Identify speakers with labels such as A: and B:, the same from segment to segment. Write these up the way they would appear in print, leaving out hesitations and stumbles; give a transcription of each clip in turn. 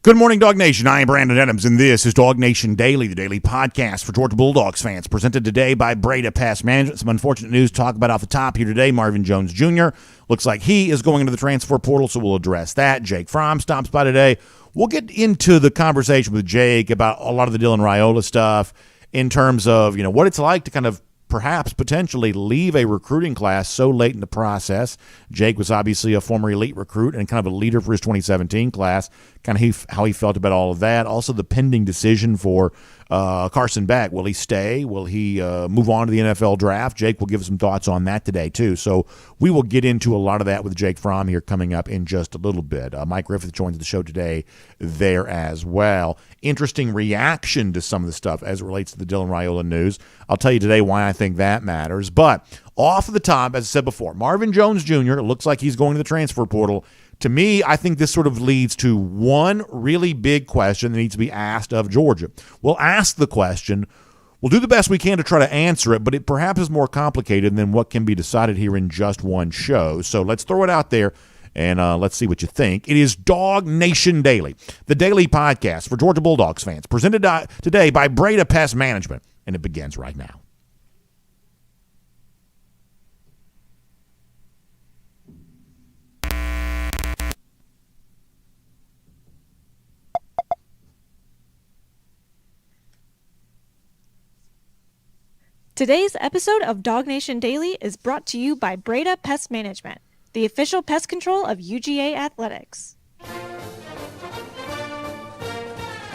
A: Good morning, Dog Nation. I am Brandon Adams, and this is DawgNation Daily, the daily podcast for Georgia Bulldogs fans, presented today by Breda Pest Management. Some unfortunate news to talk about off the top here today. Marvin Jones Jr. looks like he is going into the transfer portal, so we'll address that. Jake Fromm stops by today. We'll get into the conversation with Jake about a lot of the Dyan Raiola stuff in terms of, what it's like to kind of perhaps potentially leave a recruiting class so late in the process. Jake was obviously a former elite recruit and kind of a leader for his 2017 class, kind of how he felt about all of that. Also the pending decision for Carson Beck. Will he stay? Will he move on to the NFL draft? Jake will give some thoughts on that today too. So we will get into a lot of that with Jake Fromm here coming up in just a little bit. Mike Griffith joins the show today there as well. Interesting reaction to some of the stuff as it relates to the Dyan Raiola news. I'll tell you today why I think that matters. But off of the top, as I said before, Marvin Jones Jr. looks like he's going to the transfer portal. To me, I think this sort of leads to one really big question that needs to be asked of Georgia. We'll ask the question. We'll do the best we can to try to answer it, but it perhaps is more complicated than what can be decided here in just one show. So let's throw it out there, and let's see what you think. It is DawgNation Daily, the daily podcast for Georgia Bulldogs fans, presented today by Breda Pest Management, and it begins right now.
B: Today's episode of DawgNation Daily is brought to you by Breda Pest Management, the official pest control of UGA Athletics.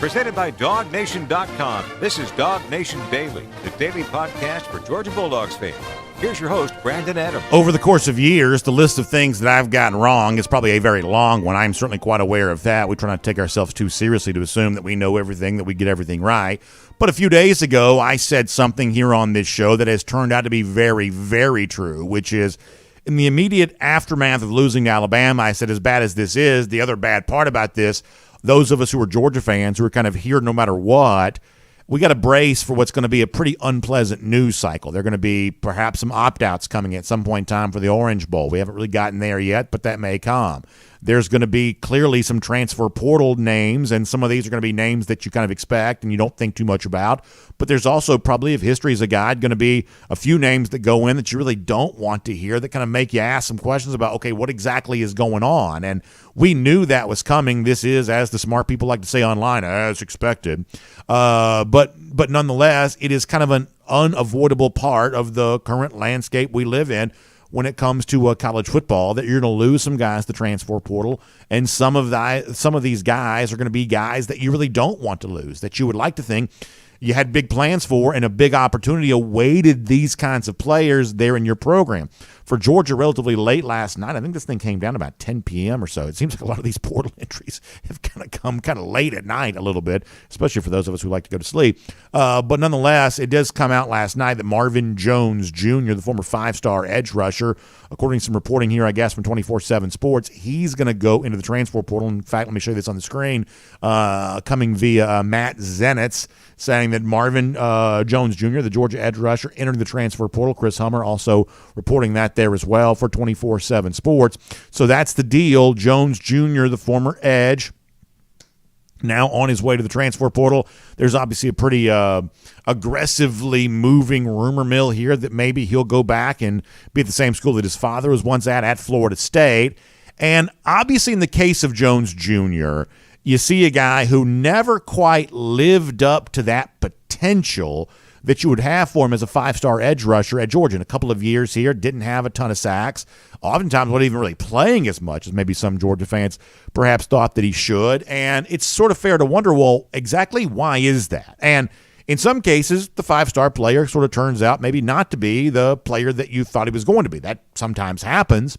C: Presented by DawgNation.com, this is DawgNation Daily, the daily podcast for Georgia Bulldogs fans. Here's your host, Brandon Adams.
A: Over the course of years, the list of things that I've gotten wrong is probably a very long one. I'm certainly quite aware of that. We try not to take ourselves too seriously to assume that we know everything, that we get everything right. But a few days ago, I said something here on this show that has turned out to be very, very true, which is in the immediate aftermath of losing to Alabama, I said, as bad as this is, the other bad part about this, those of us who are Georgia fans who are kind of here no matter what, we got to brace for what's going to be a pretty unpleasant news cycle. There are going to be perhaps some opt-outs coming at some point in time for the Orange Bowl. We haven't really gotten there yet, but that may come. There's going to be clearly some transfer portal names, and some of these are going to be names that you kind of expect and you don't think too much about. But there's also probably, if history is a guide, going to be a few names that go in that you really don't want to hear that kind of make you ask some questions about, okay, what exactly is going on? And we knew that was coming. This is, as the smart people like to say online, as expected. But nonetheless, it is kind of an unavoidable part of the current landscape we live in when it comes to college football, that you're going to lose some guys to transfer portal, and some of these guys are going to be guys that you really don't want to lose, that you would like to think you had big plans for and a big opportunity awaited these kinds of players there in your program. For Georgia, relatively late last night, I think this thing came down about 10 p.m. or so. It seems like a lot of these portal entries have kind of come kind of late at night a little bit, especially for those of us who like to go to sleep. But nonetheless, it does come out last night that Marvin Jones Jr., the former five-star edge rusher, according to some reporting here, I guess, from 24/7 Sports, he's going to go into the transfer portal. In fact, let me show you this on the screen, coming via Matt Zenitz, saying that Marvin Jones Jr., the Georgia edge rusher, entered the transfer portal. Chris Hummer also reporting that there as well for 24/7 Sports. So that's the deal. Jones Jr., the former edge, now on his way to the transfer portal. There's obviously a pretty aggressively moving rumor mill here that maybe he'll go back and be at the same school that his father was once at Florida State. And obviously in the case of Jones Jr., you see a guy who never quite lived up to that potential that you would have for him as a five-star edge rusher at Georgia. In a couple of years here, didn't have a ton of sacks. Oftentimes wasn't even really playing as much as maybe some Georgia fans perhaps thought that he should. And it's sort of fair to wonder, well, exactly why is that? And in some cases, the five-star player sort of turns out maybe not to be the player that you thought he was going to be. That sometimes happens.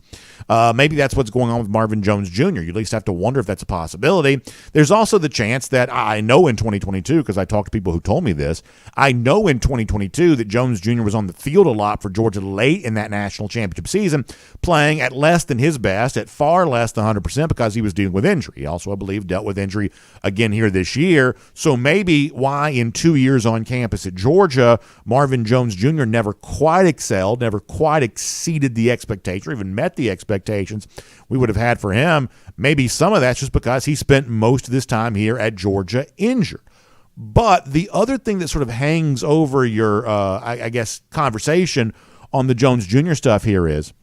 A: Maybe that's what's going on with Marvin Jones Jr. You at least have to wonder if that's a possibility. There's also the chance that I know in 2022, because I talked to people who told me this, I know in 2022 that Jones Jr. was on the field a lot for Georgia late in that national championship season, playing at less than his best, at far less than 100%, because he was dealing with injury. He also, I believe, dealt with injury again here this year. So maybe why in 2 years years on campus at Georgia, Marvin Jones Jr. never quite excelled, never quite exceeded the expectation, or even met the expectations we would have had for him. Maybe some of that's just because he spent most of this time here at Georgia injured. But the other thing that sort of hangs over your, I guess, conversation on the Jones Jr. stuff here is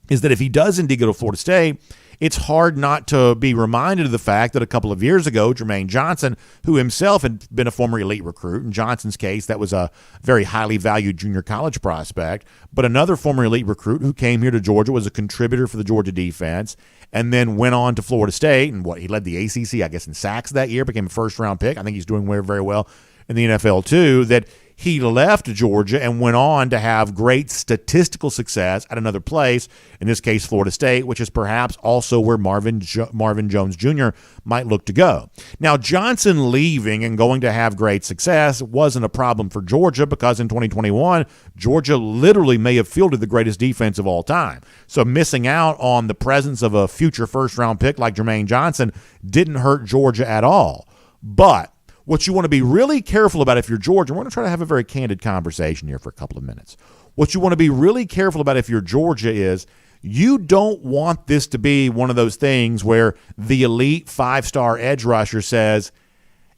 A: that if he does indeed go to Florida State, it's hard not to be reminded of the fact that a couple of years ago, Jermaine Johnson, who himself had been a former elite recruit, in Johnson's case, that was a very highly valued junior college prospect, but another former elite recruit who came here to Georgia, was a contributor for the Georgia defense, and then went on to Florida State, and he led the ACC, I guess, in sacks that year, became a first-round pick. I think he's doing very, very well in the NFL too, that he left Georgia and went on to have great statistical success at another place, in this case Florida State, which is perhaps also where Marvin Jones Jr. might look to go. Now, Johnson leaving and going to have great success wasn't a problem for Georgia, because in 2021, Georgia literally may have fielded the greatest defense of all time. So missing out on the presence of a future first-round pick like Jermaine Johnson didn't hurt Georgia at all. But what you want to be really careful about if you're Georgia, we're going to try to have a very candid conversation here for a couple of minutes. What you want to be really careful about if you're Georgia is you don't want this to be one of those things where the elite five-star edge rusher says,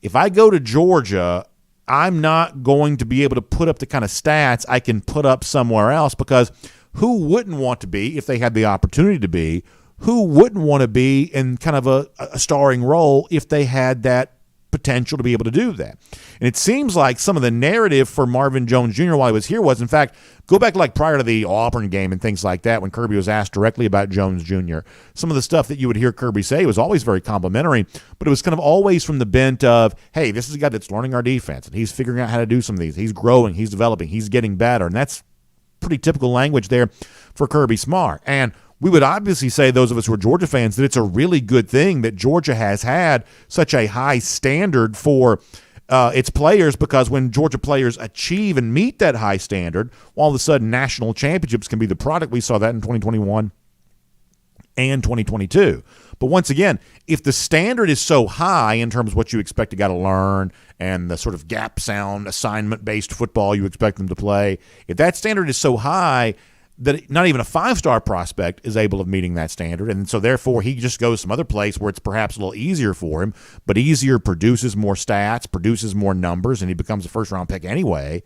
A: if I go to Georgia, I'm not going to be able to put up the kind of stats I can put up somewhere else, because who wouldn't want to be, if they had the opportunity to be, who wouldn't want to be in kind of a starring role if they had that potential to be able to do that? And it seems like some of the narrative for Marvin Jones Jr. while he was here was, in fact, go back like prior to the Auburn game and things like that, when Kirby was asked directly about Jones Jr., some of the stuff that you would hear Kirby say was always very complimentary, but it was kind of always from the bent of, hey, this is a guy that's learning our defense, and he's figuring out how to do some of these. He's growing, he's developing, he's getting better, and that's pretty typical language there for Kirby Smart. And we would obviously say, those of us who are Georgia fans, that it's a really good thing that Georgia has had such a high standard for its players, because when Georgia players achieve and meet that high standard, all of a sudden national championships can be the product. We saw that in 2021 and 2022. But once again, if the standard is so high in terms of what you expect a guy to learn and the sort of gap sound assignment-based football you expect them to play, if that standard is so high that not even a five-star prospect is able of meeting that standard, and so therefore he just goes some other place where it's perhaps a little easier for him, but easier, produces more stats, produces more numbers, and he becomes a first-round pick anyway,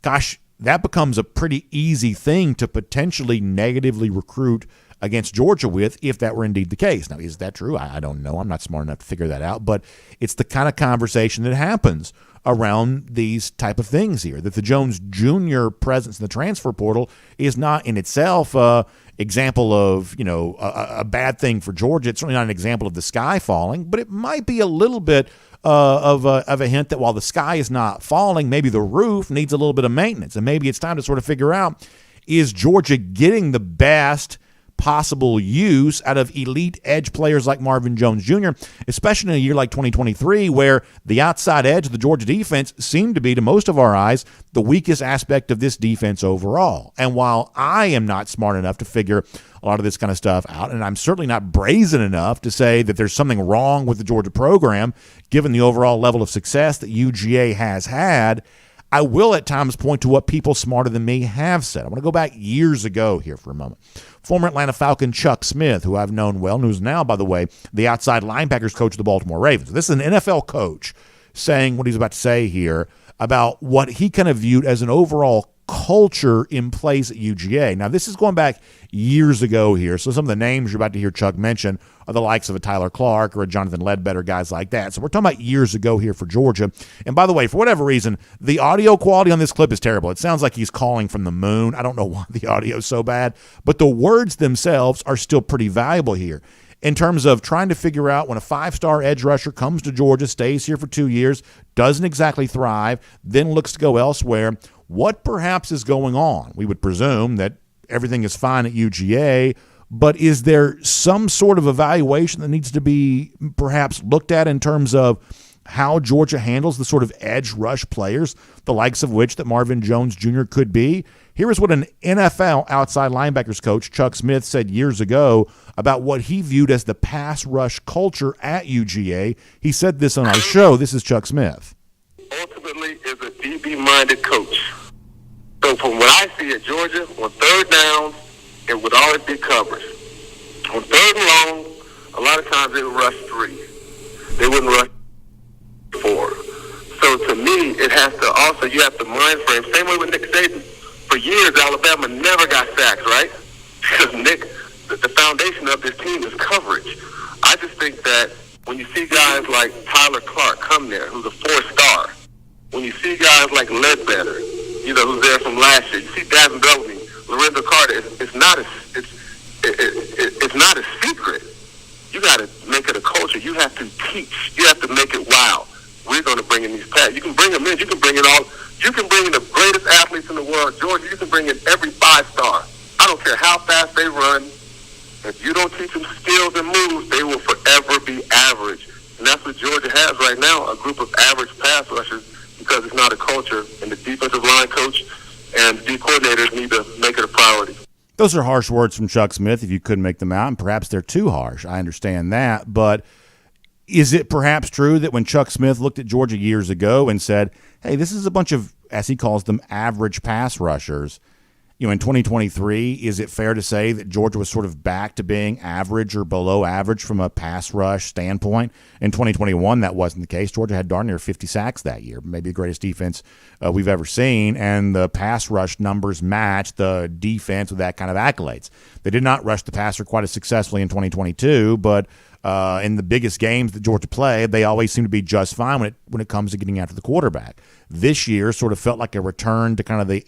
A: gosh, that becomes a pretty easy thing to potentially negatively recruit against Georgia with, if that were indeed the case. Now, is that true? I don't know. I'm not smart enough to figure that out, but it's the kind of conversation that happens around these type of things here, that the Jones Jr. presence in the transfer portal is not in itself a example of, a bad thing for Georgia. It's certainly not an example of the sky falling, but it might be a little bit of a hint that while the sky is not falling, maybe the roof needs a little bit of maintenance, and maybe it's time to sort of figure out, is Georgia getting the best possible use out of elite edge players like Marvin Jones Jr., especially in a year like 2023, where the outside edge of the Georgia defense seemed to be, to most of our eyes, the weakest aspect of this defense overall. And while I am not smart enough to figure a lot of this kind of stuff out, and I'm certainly not brazen enough to say that there's something wrong with the Georgia program, given the overall level of success that UGA has had, I will at times point to what people smarter than me have said. I want to go back years ago here for a moment. Former Atlanta Falcon Chuck Smith, who I've known well, and who's now, by the way, the outside linebackers coach of the Baltimore Ravens. This is an NFL coach saying what he's about to say here about what he kind of viewed as an overall culture in place at UGA. Now, this is going back years ago here, so some of the names you're about to hear Chuck mention are the likes of a Tyler Clark or a Jonathan Ledbetter, guys like that. So we're talking about years ago here for Georgia. And by the way, for whatever reason, the audio quality on this clip is terrible. It sounds like he's calling from the moon. I don't know why the audio is so bad, but the words themselves are still pretty valuable here in terms of trying to figure out when a five-star edge rusher comes to Georgia, stays here for 2 years, doesn't exactly thrive, then looks to go elsewhere, what perhaps is going on. We would presume that everything is fine at UGA, but is there some sort of evaluation that needs to be perhaps looked at in terms of how Georgia handles the sort of edge rush players, the likes of which that Marvin Jones Jr. could be? Here is what an NFL outside linebackers coach, Chuck Smith, said years ago about what he viewed as the pass rush culture at UGA. He said this on our show. This is Chuck Smith.
D: ultimately is a DB-minded coach. So from what I see at Georgia, on third downs, it would always be coverage. On third and long, a lot of times they would rush 3. They wouldn't rush 4. So to me, it has to also, you have to mind frame. Same way with Nick Saban. For years, Alabama never got sacks, right? Because Nick, the foundation of this team is coverage. I just think that when you see guys like Tyler Clark come there, who's a 4-star, when you see guys like Ledbetter, who's there from last year, you see Davin Bellamy, Lorenzo Carter, it's not a secret. You got to make it a culture. You have to teach. You have to make it wow. We're going to bring in these pads. You can bring them in. You can bring in the greatest athletes in the world. Georgia, you can bring in every 5-star. I don't care how fast they run. If you don't teach them skills and moves, they will forever be average. And that's what Georgia has right now, a group of average pass rushers, because it's not a culture. And the defensive line coach and the D coordinators need to make it a priority.
A: Those are harsh words from Chuck Smith, if you couldn't make them out, and perhaps they're too harsh. I understand that. But is it perhaps true that when Chuck Smith looked at Georgia years ago and said, hey, this is a bunch of, as he calls them, average pass rushers, in 2023, is it fair to say that Georgia was sort of back to being average or below average from a pass rush standpoint? In 2021, that wasn't the case. Georgia had darn near 50 sacks that year, maybe the greatest defense we've ever seen, and the pass rush numbers matched the defense with that kind of accolades. They did not rush the passer quite as successfully in 2022, but in the biggest games that Georgia played, they always seem to be just fine when it comes to getting after the quarterback. This year sort of felt like a return to kind of the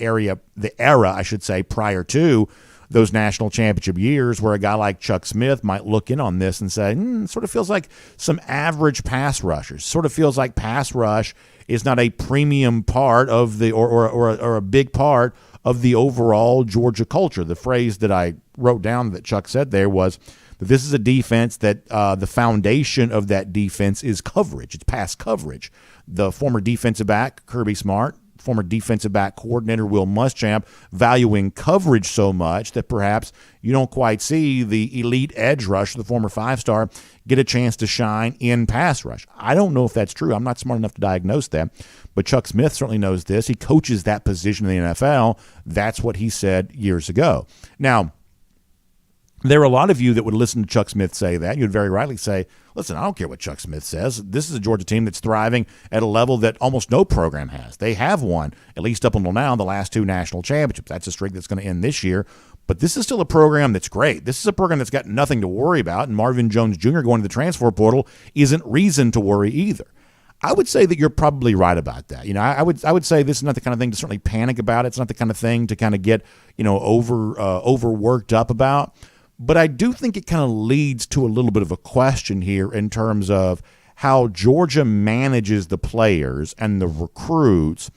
A: era, I should say, prior to those national championship years, where a guy like Chuck Smith might look in on this and say, sort of feels like some average pass rushers. Sort of feels like pass rush is not a premium part of the or a big part of the overall Georgia culture. The phrase that I wrote down that Chuck said there was that this is a defense that the foundation of that defense is coverage. It's pass coverage. The former defensive back, Kirby Smart, former defensive back coordinator Will Muschamp, valuing coverage so much that perhaps you don't quite see the elite edge rush, the former 5-star, get a chance to shine in pass rush. I don't know if that's true. I'm not smart enough to diagnose that, but Chuck Smith certainly knows this. He coaches that position in the NFL. That's what he said years ago. Now, there are a lot of you that would listen to Chuck Smith say that. You would very rightly say, listen, I don't care what Chuck Smith says. This is a Georgia team that's thriving at a level that almost no program has. They have won, at least up until now, the last 2 national championships. That's a streak that's going to end this year. But this is still a program that's great. This is a program that's got nothing to worry about, and Marvin Jones Jr. going to the transfer portal isn't reason to worry either. I would say that you're probably right about that. I would say this is not the kind of thing to certainly panic about. It's not the kind of thing to kind of get, overworked up about. But I do think it kind of leads to a little bit of a question here in terms of how Georgia manages the players and the recruits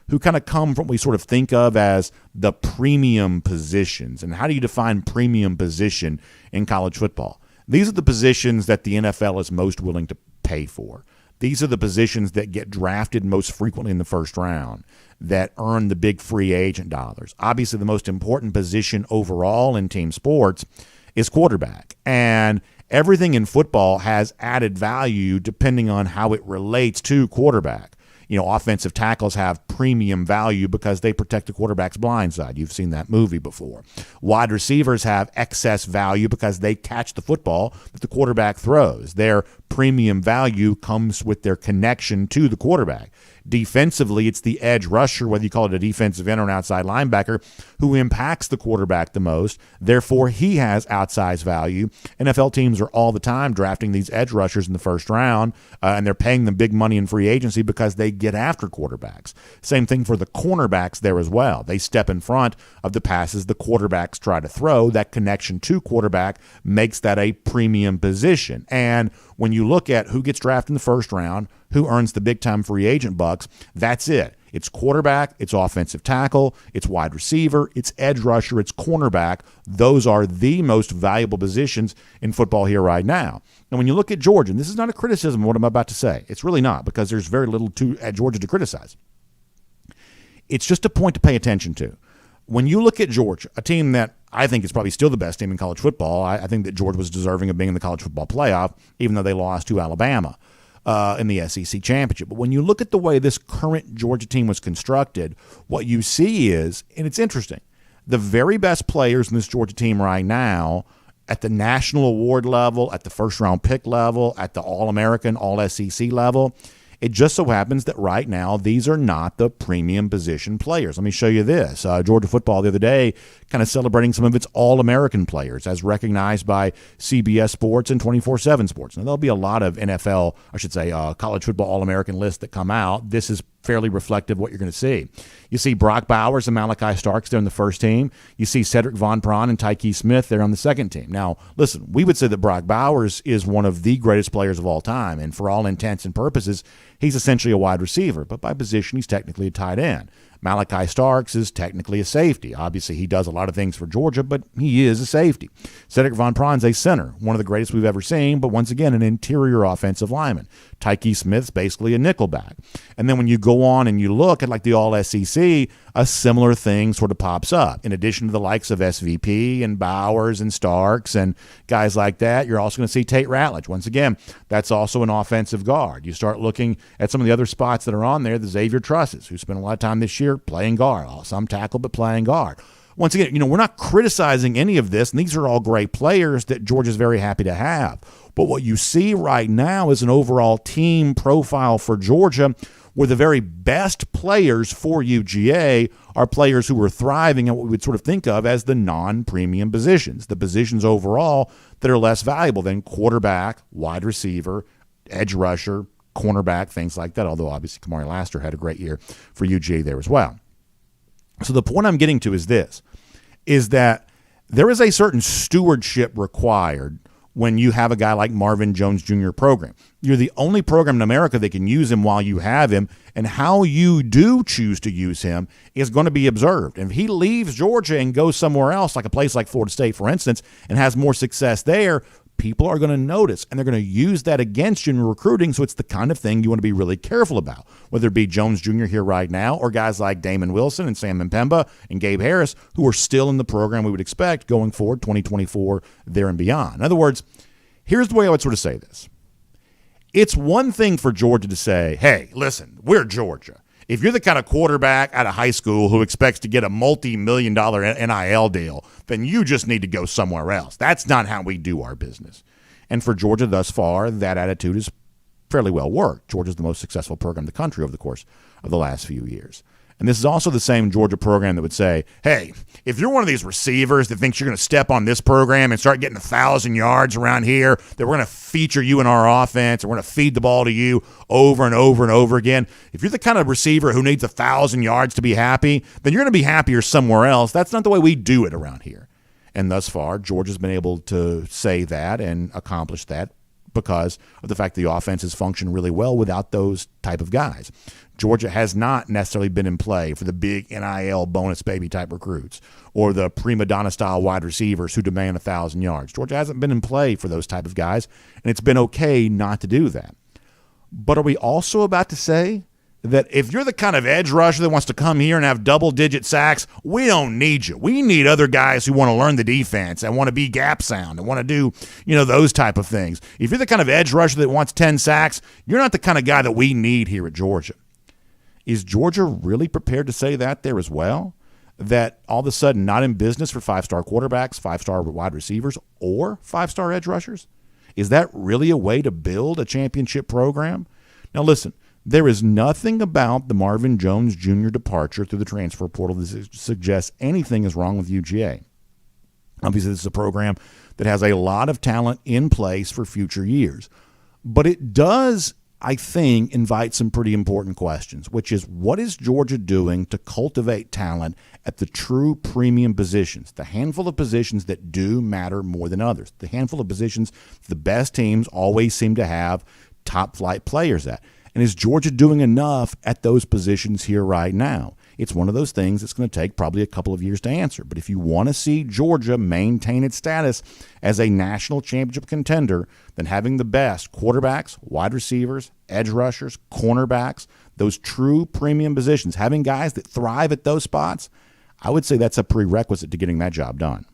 A: who kind of come from what we sort of think of as the premium positions. And how do you define premium position in college football? These are the positions that the NFL is most willing to pay for. These are the positions that get drafted most frequently in the first round, that earn the big free agent dollars. Obviously, the most important position overall in team sports is quarterback. And everything in football has added value depending on how it relates to quarterback. Offensive tackles have premium value because they protect the quarterback's blind side. You've seen that movie before. Wide receivers have excess value because they catch the football that the quarterback throws. Their premium value comes with their connection to the quarterback. Defensively, it's the edge rusher, whether you call it a defensive end or an outside linebacker, who impacts the quarterback the most. Therefore, he has outsized value. NFL teams are all the time drafting these edge rushers in the first round, and they're paying them big money in free agency because they get after quarterbacks. Same thing for the cornerbacks there as well. They step in front of the passes the quarterbacks try to throw. That connection to quarterback makes that a premium position. And when you look at who gets drafted in the first round, who earns the big-time free agent bucks, that's it. It's quarterback, it's offensive tackle, it's wide receiver, it's edge rusher, it's cornerback. Those are the most valuable positions in football here right now. And when you look at Georgia, and this is not a criticism of what I'm about to say. It's really not, because there's very little at Georgia to criticize. It's just a point to pay attention to. When you look at Georgia, a team that I think is probably still the best team in college football, I think that Georgia was deserving of being in the college football playoff, even though they lost to Alabama. in the SEC championship. But when you look at the way this current Georgia team was constructed, what you see is, and it's interesting, the very best players in this Georgia team right now at the national award level, at the first-round pick level, at the All-American, All-SEC level, it just so happens that right now these are not the premium position players. Let me show you this. Georgia football the other day kind of celebrating some of its All-American players as recognized by CBS Sports and 24/7 Sports. Now, there'll be a lot of NFL, I should say, college football All-American lists that come out. This is fairly reflective of what you're going to see. You see Brock Bowers and Malachi Starks there on the first team. You see Cedric Von Pron and Tyke Smith there on the second team. Now, listen, we would say that Brock Bowers is one of the greatest players of all time, and for all intents and purposes, he's essentially a wide receiver, but by position, he's technically a tight end. Malachi Starks is technically a safety. Obviously, he does a lot of things for Georgia, but he is a safety. Cedric Von Pron's a center, one of the greatest we've ever seen, but once again, an interior offensive lineman. Tyke Smith's basically a nickelback. And then when you go on and you look at like the All-SEC, a similar thing sort of pops up. In addition to the likes of SVP and Bowers and Starks and guys like that, you're also going to see Tate Ratledge. Once again, that's also an offensive guard. You start looking at some of the other spots that are on there, the Xavier Trusses, who spent a lot of time this year playing guard, some tackle, but playing guard. Once again, we're not criticizing any of this, and these are all great players that Georgia's very happy to have. But what you see right now is an overall team profile for Georgia where the very best players for UGA are players who are thriving at what we would sort of think of as the non-premium positions, the positions overall that are less valuable than quarterback, wide receiver, edge rusher, cornerback, things like that, although obviously Kamari Laster had a great year for UGA there as well. So the point I'm getting to is this, is that there is a certain stewardship required when you have a guy like Marvin Jones Jr. program. You're the only program in America that can use him while you have him, and how you do choose to use him is going to be observed. And if he leaves Georgia and goes somewhere else, like a place like Florida State, for instance, and has more success there, people are going to notice, and they're going to use that against you in recruiting, so it's the kind of thing you want to be really careful about, whether it be Jones Jr. here right now or guys like Damon Wilson and Sam Mpemba and Gabe Harris, who are still in the program we would expect going forward, 2024, there and beyond. In other words, here's the way I would sort of say this. It's one thing for Georgia to say, hey, listen, we're Georgia. If you're the kind of quarterback out of high school who expects to get a multi-million-dollar NIL deal, then you just need to go somewhere else. That's not how we do our business. And for Georgia thus far, that attitude is fairly well worked. Georgia's the most successful program in the country over the course of the last few years. And this is also the same Georgia program that would say, hey, if you're one of these receivers that thinks you're going to step on this program and start getting 1,000 yards around here, that we're going to feature you in our offense and we're going to feed the ball to you over and over and over again, if you're the kind of receiver who needs 1,000 yards to be happy, then you're going to be happier somewhere else. That's not the way we do it around here. And thus far, Georgia's been able to say that and accomplish that because of the fact the offense has functioned really well without those type of guys. Georgia has not necessarily been in play for the big NIL bonus baby type recruits or the prima donna style wide receivers who demand 1,000 yards. Georgia hasn't been in play for those type of guys, and it's been okay not to do that. But are we also about to say that if you're the kind of edge rusher that wants to come here and have double-digit sacks, we don't need you. We need other guys who want to learn the defense and want to be gap sound and want to do, those type of things. If you're the kind of edge rusher that wants 10 sacks, you're not the kind of guy that we need here at Georgia. Is Georgia really prepared to say that there as well? That all of a sudden not in business for 5-star quarterbacks, 5-star wide receivers, or 5-star edge rushers? Is that really a way to build a championship program? Now listen, there is nothing about the Marvin Jones Jr. departure through the transfer portal that suggests anything is wrong with UGA. Obviously, this is a program that has a lot of talent in place for future years. But it does, I think, invite some pretty important questions, which is what is Georgia doing to cultivate talent at the true premium positions, the handful of positions that do matter more than others, the handful of positions the best teams always seem to have top-flight players at. And is Georgia doing enough at those positions here right now? It's one of those things that's going to take probably a couple of years to answer. But if you want to see Georgia maintain its status as a national championship contender, then having the best quarterbacks, wide receivers, edge rushers, cornerbacks, those true premium positions, having guys that thrive at those spots, I would say that's a prerequisite to getting that job done.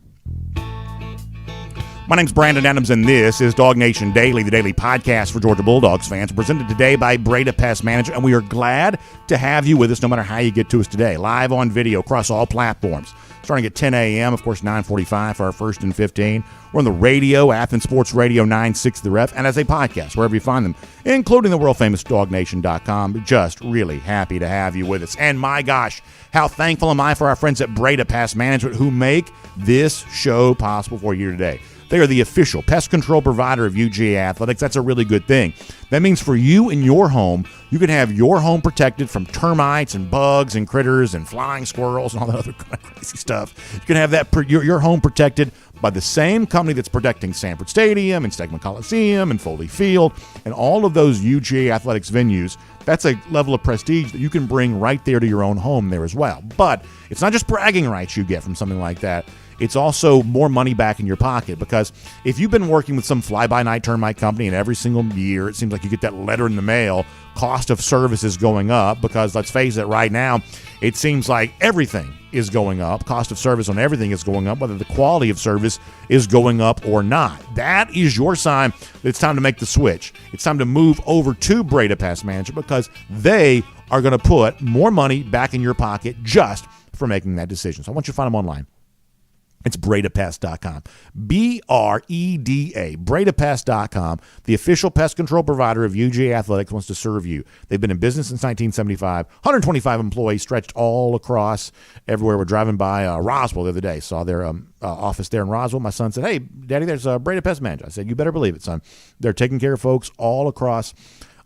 A: My name's Brandon Adams, and this is DawgNation Daily, the daily podcast for Georgia Bulldogs fans, presented today by Breda Pest Management, and we are glad to have you with us no matter how you get to us today, live on video across all platforms. Starting at 10 a.m., of course, 9:45 for our first and 15. We're on the radio, Athens Sports Radio 960 The Ref, and as a podcast, wherever you find them, including the world-famous DawgNation.com. Just really happy to have you with us. And my gosh, how thankful am I for our friends at Breda Pest Management who make this show possible for you today. They are the official pest control provider of UGA Athletics. That's a really good thing. That means for you in your home, you can have your home protected from termites and bugs and critters and flying squirrels and all that other kind of crazy stuff. You can have that your home protected by the same company that's protecting Sanford Stadium and Stegman Coliseum and Foley Field and all of those UGA Athletics venues. That's a level of prestige that you can bring right there to your own home there as well. But it's not just bragging rights you get from something like that. It's also more money back in your pocket, because if you've been working with some fly-by-night termite company and every single year it seems like you get that letter in the mail, cost of service is going up, because let's face it, right now it seems like everything is going up. Cost of service on everything is going up, whether the quality of service is going up or not. That is your sign that it's time to make the switch. It's time to move over to Breda Pest Management, because they are going to put more money back in your pocket just for making that decision. So I want you to find them online. It's BredaPest.com. B-R-E-D-A, BredaPest.com. The official pest control provider of UGA Athletics wants to serve you. They've been in business since 1975. 125 employees stretched all across everywhere. We're driving by Roswell the other day. Saw their office there in Roswell. My son said, "Hey, Daddy, there's a Breda Pest Manager." I said, "You better believe it, son." They're taking care of folks all across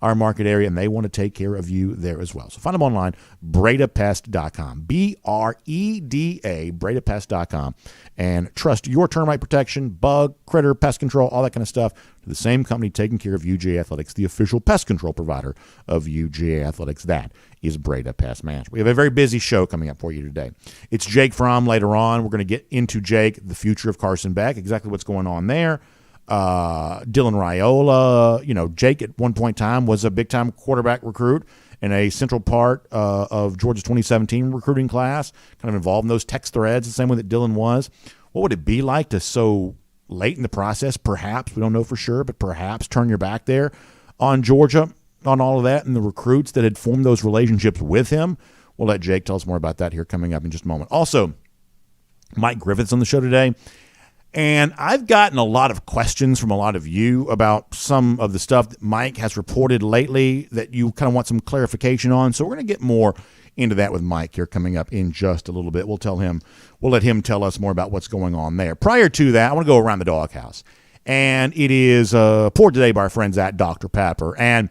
A: our market area, and they want to take care of you there as well. So find them online, BredaPest.com, B-R-E-D-A, BredaPest.com, and trust your termite protection, bug, critter, pest control, all that kind of stuff to the same company taking care of UGA Athletics, the official pest control provider of UGA Athletics. That is Breda Pest Management. We have a very busy show coming up for you today. It's Jake Fromm later on. We're going to get into Jake, the future of Carson Beck, exactly what's going on there. Dyan Raiola, Jake at one point in time was a big-time quarterback recruit in a central part of Georgia's 2017 recruiting class, kind of involved in those text threads the same way that Dyan was. What would it be like to so late in the process, perhaps, we don't know for sure, but perhaps turn your back there on Georgia, on all of that, and the recruits that had formed those relationships with him? We'll let Jake tell us more about that here coming up in just a moment. Also, Mike Griffith's on the show today. And I've gotten a lot of questions from a lot of you about some of the stuff that Mike has reported lately that you kind of want some clarification on. So we're going to get more into that with Mike here coming up in just a little bit. We'll let him tell us more about what's going on there. Prior to that, I want to go around the doghouse. And it is poured today by our friends at Dr. Pepper. And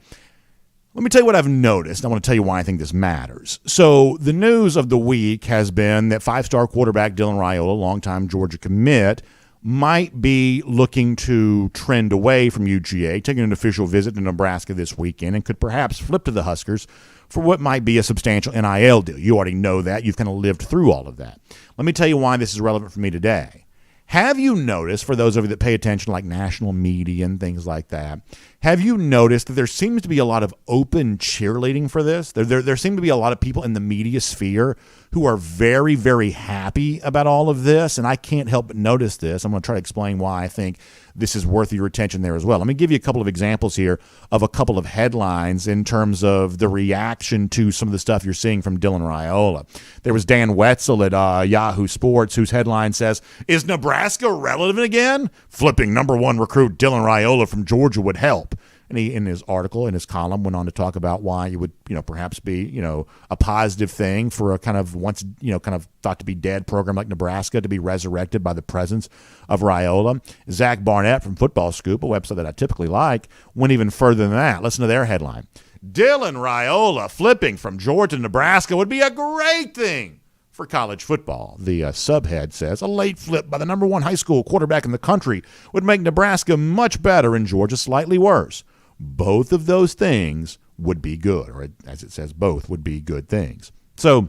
A: let me tell you what I've noticed. I want to tell you why I think this matters. So the news of the week has been that five-star quarterback Dyan Raiola, longtime Georgia commit, might be looking to trend away from UGA, taking an official visit to Nebraska this weekend, and could perhaps flip to the Huskers for what might be a substantial NIL deal. You already know that. You've kind of lived through all of that. Let me tell you why this is relevant for me today. Have you noticed, for those of you that pay attention to like national media and things like that, have you noticed that there seems to be a lot of open cheerleading for this? There seem to be a lot of people in the media sphere who are very, very happy about all of this, and I can't help but notice this. I'm going to try to explain why I think this is worth your attention there as well. Let me give you a couple of examples here of a couple of headlines in terms of the reaction to some of the stuff you're seeing from Dyan Raiola. There was Dan Wetzel at Yahoo Sports, whose headline says, "Is Nebraska relevant again? Flipping number one recruit Dyan Raiola from Georgia would help." And he, in his article, in his column, went on to talk about why it would, perhaps be, a positive thing for a kind of once, kind of thought to be dead program like Nebraska to be resurrected by the presence of Raiola. Zach Barnett from Football Scoop, a website that I typically like, went even further than that. Listen to their headline. "Dyan Raiola flipping from Georgia to Nebraska would be a great thing for college football." The subhead says, "A late flip by the number one high school quarterback in the country would make Nebraska much better and Georgia slightly worse. Both of those things would be good," or as it says, both would be good things. So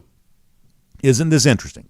A: isn't this interesting?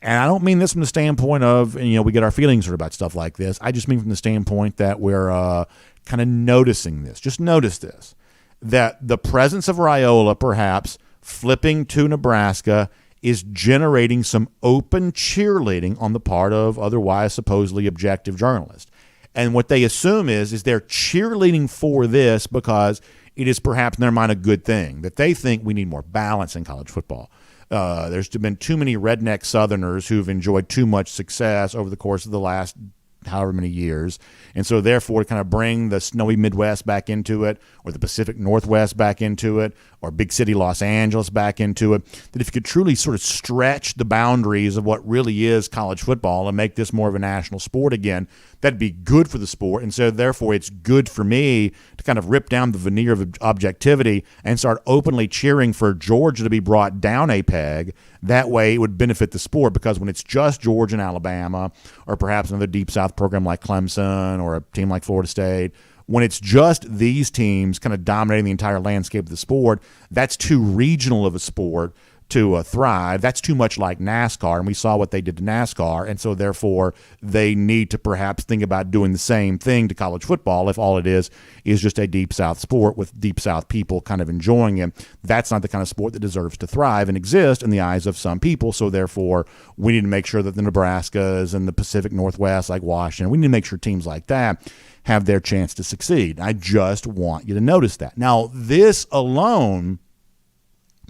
A: And I don't mean this from the standpoint of, we get our feelings hurt about stuff like this. I just mean from the standpoint that we're kind of noticing this. Just notice this, that the presence of Raiola perhaps flipping to Nebraska is generating some open cheerleading on the part of otherwise supposedly objective journalists. And what they assume is they're cheerleading for this because it is perhaps in their mind a good thing, that they think we need more balance in college football. There's been too many redneck Southerners who've enjoyed too much success over the course of the last however many years. And so therefore to kind of bring the snowy Midwest back into it, or the Pacific Northwest back into it, or big city Los Angeles back into it, that if you could truly sort of stretch the boundaries of what really is college football and make this more of a national sport again, that'd be good for the sport. And so therefore it's good for me to kind of rip down the veneer of objectivity and start openly cheering for Georgia to be brought down a peg. That way it would benefit the sport, because when it's just Georgia and Alabama, or perhaps another Deep South program like Clemson or a team like Florida State, when it's just these teams kind of dominating the entire landscape of the sport, that's too regional of a sport to thrive. That's too much like NASCAR, and we saw what they did to NASCAR, and so therefore they need to perhaps think about doing the same thing to college football if all it is just a Deep South sport with Deep South people kind of enjoying it. That's not the kind of sport that deserves to thrive and exist in the eyes of some people, so therefore we need to make sure that the Nebraskas and the Pacific Northwest like Washington, we need to make sure teams like that have their chance to succeed. I just want you to notice that. Now, this alone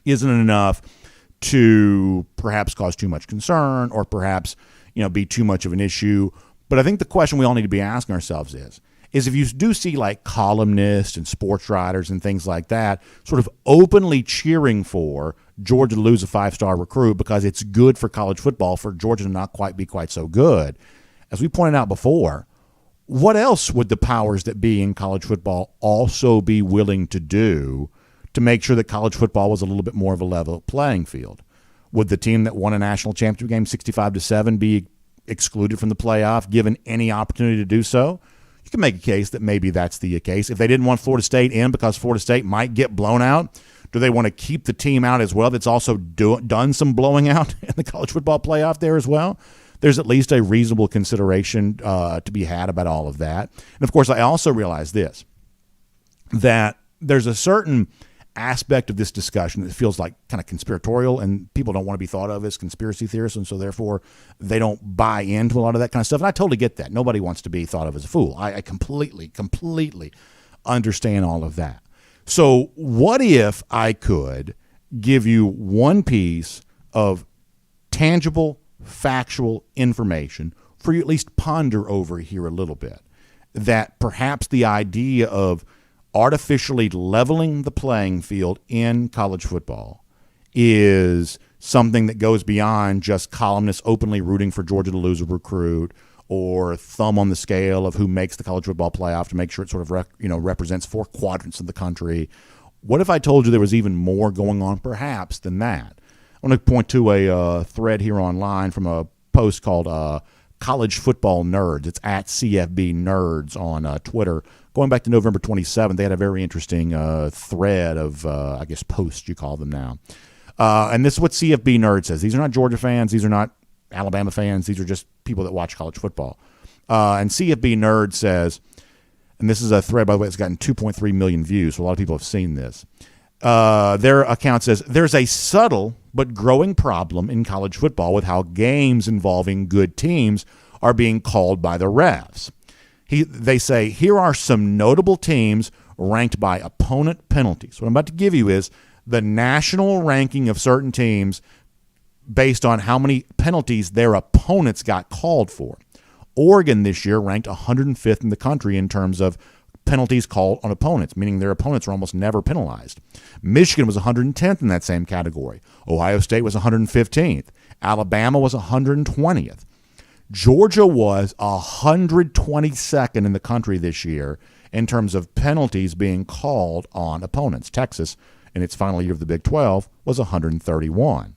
A: isn't enough to perhaps cause too much concern, or perhaps, be too much of an issue. But I think the question we all need to be asking ourselves is if you do see like columnists and sports writers and things like that sort of openly cheering for Georgia to lose a 5-star recruit because it's good for college football for Georgia to not quite be quite so good, as we pointed out before, what else would the powers that be in college football also be willing to do to make sure that college football was a little bit more of a level playing field? Would the team that won a national championship game 65-7 be excluded from the playoff given any opportunity to do so? You can make a case that maybe that's the case. If they didn't want Florida State in because Florida State might get blown out, do they want to keep the team out as well that's also done some blowing out in the college football playoff there as well? There's at least a reasonable consideration to be had about all of that. And, of course, I also realize this, that there's a certain aspect of this discussion that feels like kind of conspiratorial, and people don't want to be thought of as conspiracy theorists, and so therefore they don't buy into a lot of that kind of stuff. And I totally get that. Nobody wants to be thought of as a fool. I completely understand all of that. So what if I could give you one piece of tangible, factual information for you at least ponder over here a little bit, that perhaps the idea of artificially leveling the playing field in college football is something that goes beyond just columnists openly rooting for Georgia to lose a recruit, or thumb on the scale of who makes the college football playoff to make sure it sort of represents 4 quadrants of the country. What if I told you there was even more going on perhaps than that? I want to point to a thread here online from a post called College Football Nerds. It's at CFB Nerds on Twitter. Going back to November 27th, they had a very interesting thread of, posts you call them now. And this is what CFB Nerd says. These are not Georgia fans. These are not Alabama fans. These are just people that watch college football. And CFB Nerd says, and this is a thread, by the way, it's gotten 2.3 million views, so a lot of people have seen this. Their account says, there's a subtle but growing problem in college football with how games involving good teams are being called by the refs. They say, here are some notable teams ranked by opponent penalties. What I'm about to give you is the national ranking of certain teams based on how many penalties their opponents got called for. Oregon this year ranked 105th in the country in terms of penalties called on opponents, meaning their opponents are almost never penalized. Michigan was 110th in that same category. Ohio State was 115th. Alabama was 120th. Georgia was 122nd in the country this year in terms of penalties being called on opponents. Texas, in its final year of the Big 12, was 131.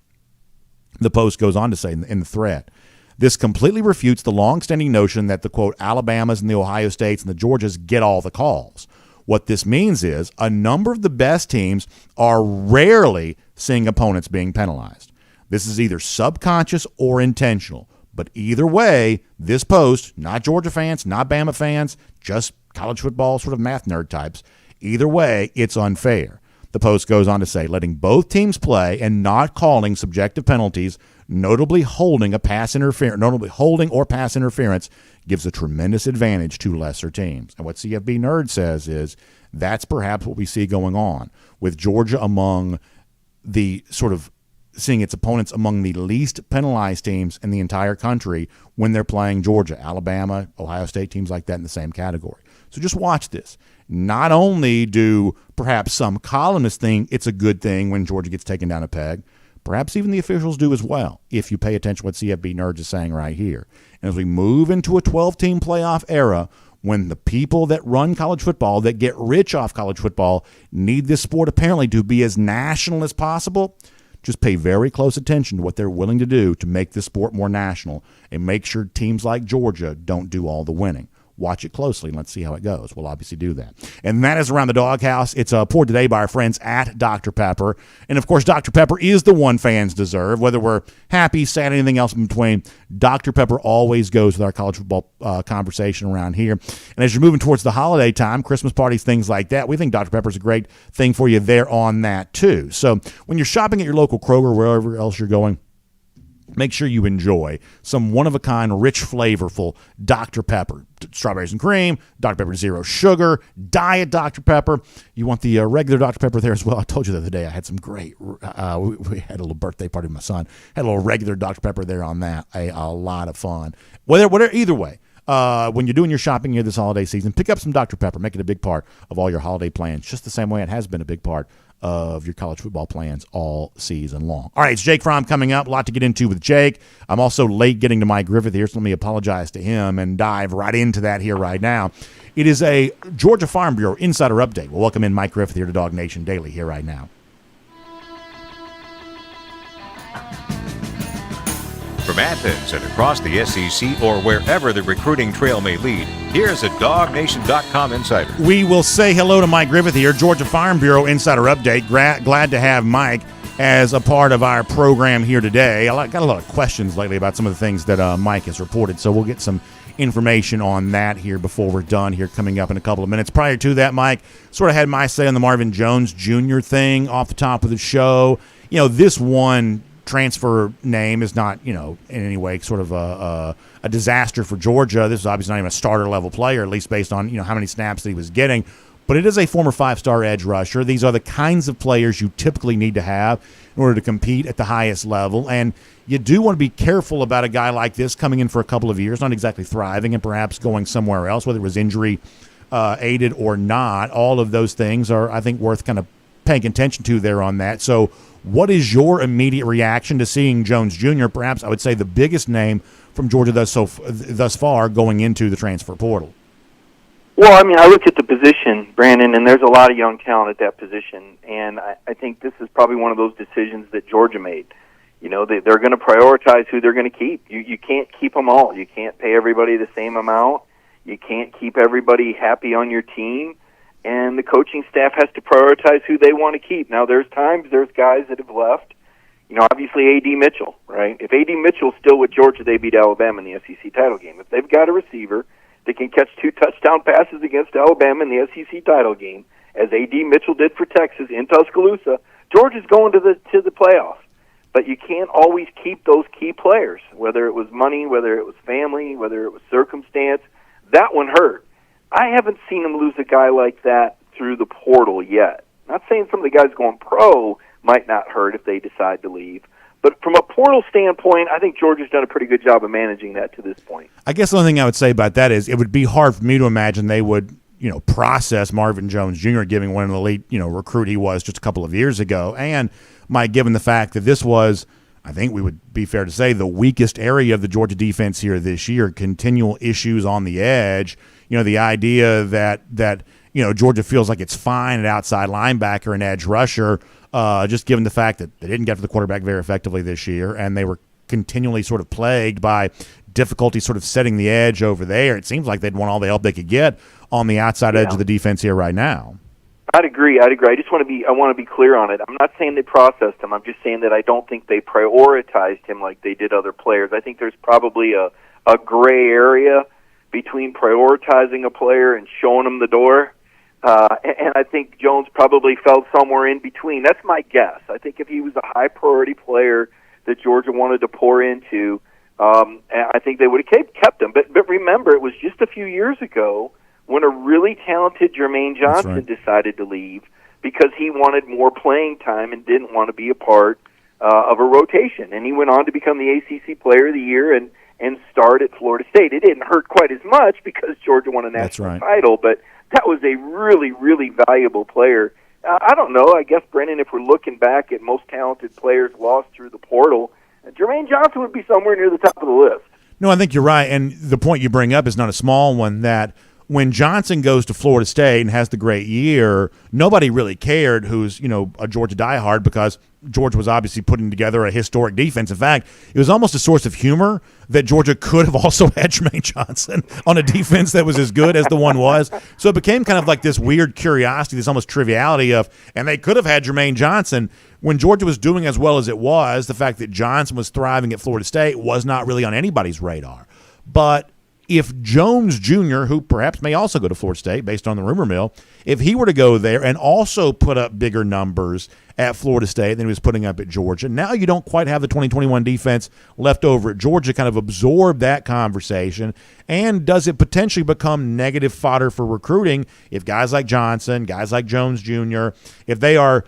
A: The Post goes on to say in the thread, this completely refutes the long-standing notion that the, quote, Alabamas and the Ohio States and the Georgias get all the calls. What this means is a number of the best teams are rarely seeing opponents being penalized. This is either subconscious or intentional. But either way, this post, not Georgia fans, not Bama fans, just college football sort of math nerd types, either way, it's unfair. The Post goes on to say, letting both teams play and not calling subjective penalties notably holding or pass interference gives a tremendous advantage to lesser teams. And what CFB Nerd says is that's perhaps what we see going on with Georgia among the sort of seeing its opponents among the least penalized teams in the entire country when they're playing Georgia, Alabama, Ohio State, teams like that in the same category. So just watch this. Not only do perhaps some columnists think it's a good thing when Georgia gets taken down a peg, perhaps even the officials do as well, if you pay attention to what CFB Nerds is saying right here. And as we move into a 12-team playoff era, when the people that run college football, that get rich off college football, need this sport apparently to be as national as possible, just pay very close attention to what they're willing to do to make this sport more national and make sure teams like Georgia don't do all the winning. Watch it closely and let's see how it goes. We'll obviously do that. And that is Around the Doghouse. It's poured today by our friends at Dr. Pepper. And, of course, Dr. Pepper is the one fans deserve. Whether we're happy, sad, anything else in between, Dr. Pepper always goes with our college football conversation around here. And as you're moving towards the holiday time, Christmas parties, things like that, we think Dr. Pepper is a great thing for you there on that, too. So when you're shopping at your local Kroger, wherever else you're going, make sure you enjoy some one-of-a-kind, rich, flavorful Dr. Pepper. Strawberries and cream, Dr. Pepper Zero Sugar, Diet Dr. Pepper. You want the regular Dr. Pepper there as well. I told you the other day I had some great, we had a little birthday party with my son. Had a little regular Dr. Pepper there on that. A lot of fun. Either way. When you're doing your shopping here this holiday season, pick up some Dr. Pepper. Make it a big part of all your holiday plans, just the same way it has been a big part of your college football plans all season long. All right, it's Jake Fromm coming up. A lot to get into with Jake. I'm also late getting to Mike Griffith here, so let me apologize to him and dive right into that here right now. It is a Georgia Farm Bureau Insider Update. We'll welcome in Mike Griffith here to DawgNation Daily here right now.
C: From Athens and across the SEC or wherever the recruiting trail may lead, here's a DawgNation.com insider.
A: We will say hello to Mike Griffith here, Georgia Farm Bureau Insider Update. Glad to have Mike as a part of our program here today. I got a lot of questions lately about some of the things that Mike has reported, so we'll get some information on that here before we're done here coming up in a couple of minutes. Prior to that, Mike, sort of had my say on the Marvin Jones Jr. thing off the top of the show. You know, this one transfer name is not, in any way sort of a disaster for Georgia. This is obviously not even a starter level player, at least based on, how many snaps that he was getting. But it is a former 5-star edge rusher. These are the kinds of players you typically need to have in order to compete at the highest level. And you do want to be careful about a guy like this coming in for a couple of years, not exactly thriving and perhaps going somewhere else, whether it was injury aided or not. All of those things are, I think, worth kind of paying attention to there on that. So what is your immediate reaction to seeing Jones Jr., perhaps I would say the biggest name from Georgia thus far going into the transfer portal?
E: Well, I look at the position, Brandon, and there's a lot of young talent at that position, and I think this is probably one of those decisions that Georgia made. They're going to prioritize who they're going to keep. You can't keep them all. You can't pay everybody the same amount. You can't keep everybody happy on your team. And the coaching staff has to prioritize who they want to keep. Now, there's guys that have left. Obviously A.D. Mitchell, right? If A.D. Mitchell's still with Georgia, they beat Alabama in the SEC title game. If they've got a receiver that can catch 2 touchdown passes against Alabama in the SEC title game, as A.D. Mitchell did for Texas in Tuscaloosa, Georgia's going to the playoffs. But you can't always keep those key players, whether it was money, whether it was family, whether it was circumstance. That one hurt. I haven't seen them lose a guy like that through the portal yet. Not saying some of the guys going pro might not hurt if they decide to leave. But from a portal standpoint, I think Georgia's done a pretty good job of managing that to this point.
A: I guess the only thing I would say about that is it would be hard for me to imagine they would, process Marvin Jones Jr. giving one an elite, recruit he was just a couple of years ago. And, Mike, given the fact that this was, I think we would be fair to say, the weakest area of the Georgia defense here this year, continual issues on the edge, the idea that Georgia feels like it's fine at outside linebacker and edge rusher, just given the fact that they didn't get to the quarterback very effectively this year, and they were continually sort of plagued by difficulty sort of setting the edge over there. It seems like they'd want all the help they could get on the outside edge of the defense here right now.
E: I'd agree. I just want to be clear on it. I'm not saying they processed him. I'm just saying that I don't think they prioritized him like they did other players. I think there's probably a gray area between prioritizing a player and showing him the door. And I think Jones probably fell somewhere in between. That's my guess. I think if he was a high-priority player that Georgia wanted to pour into, I think they would have kept him. But remember, it was just a few years ago when a really talented Jermaine Johnson decided to leave because he wanted more playing time and didn't want to be a part of a rotation. And he went on to become the ACC Player of the Year and start at Florida State. It didn't hurt quite as much because Georgia won a national title, but that was a really, really valuable player. I don't know. I guess, Brennan, if we're looking back at most talented players lost through the portal, Jermaine Johnson would be somewhere near the top of the list.
A: No, I think you're right, and the point you bring up is not a small one, that when Johnson goes to Florida State and has the great year, nobody really cared who's, a Georgia diehard, because Georgia was obviously putting together a historic defense. In fact, it was almost a source of humor that Georgia could have also had Jermaine Johnson on a defense that was as good as the one was. So it became kind of like this weird curiosity, this almost triviality of, and they could have had Jermaine Johnson. When Georgia was doing as well as it was, the fact that Johnson was thriving at Florida State was not really on anybody's radar. But if Jones Jr., who perhaps may also go to Florida State based on the rumor mill, if he were to go there and also put up bigger numbers at Florida State than he was putting up at Georgia, now you don't quite have the 2021 defense left over at Georgia kind of absorb that conversation. And does it potentially become negative fodder for recruiting if guys like Johnson, guys like Jones Jr., if they are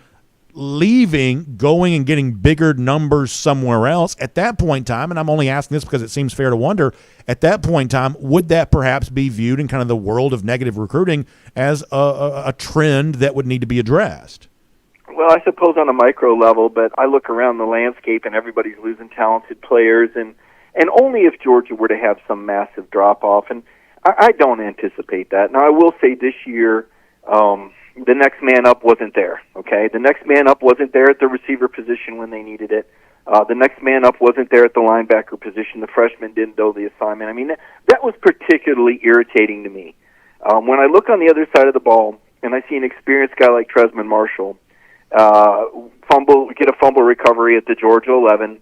A: leaving, going and getting bigger numbers somewhere else at that point in time? And I'm only asking this because it seems fair to wonder, at that point in time, would that perhaps be viewed in kind of the world of negative recruiting as a trend that would need to be addressed?
E: Well, I suppose on a micro level, but I look around the landscape and everybody's losing talented players, and only if Georgia were to have some massive drop-off, and I don't anticipate that. Now, I will say this year, the next man up wasn't there, okay? The next man up wasn't there at the receiver position when they needed it. The next man up wasn't there at the linebacker position. The freshman didn't know the assignment. I mean, that was particularly irritating to me. When I look on the other side of the ball and I see an experienced guy like Tresman Marshall get a fumble recovery at the Georgia 11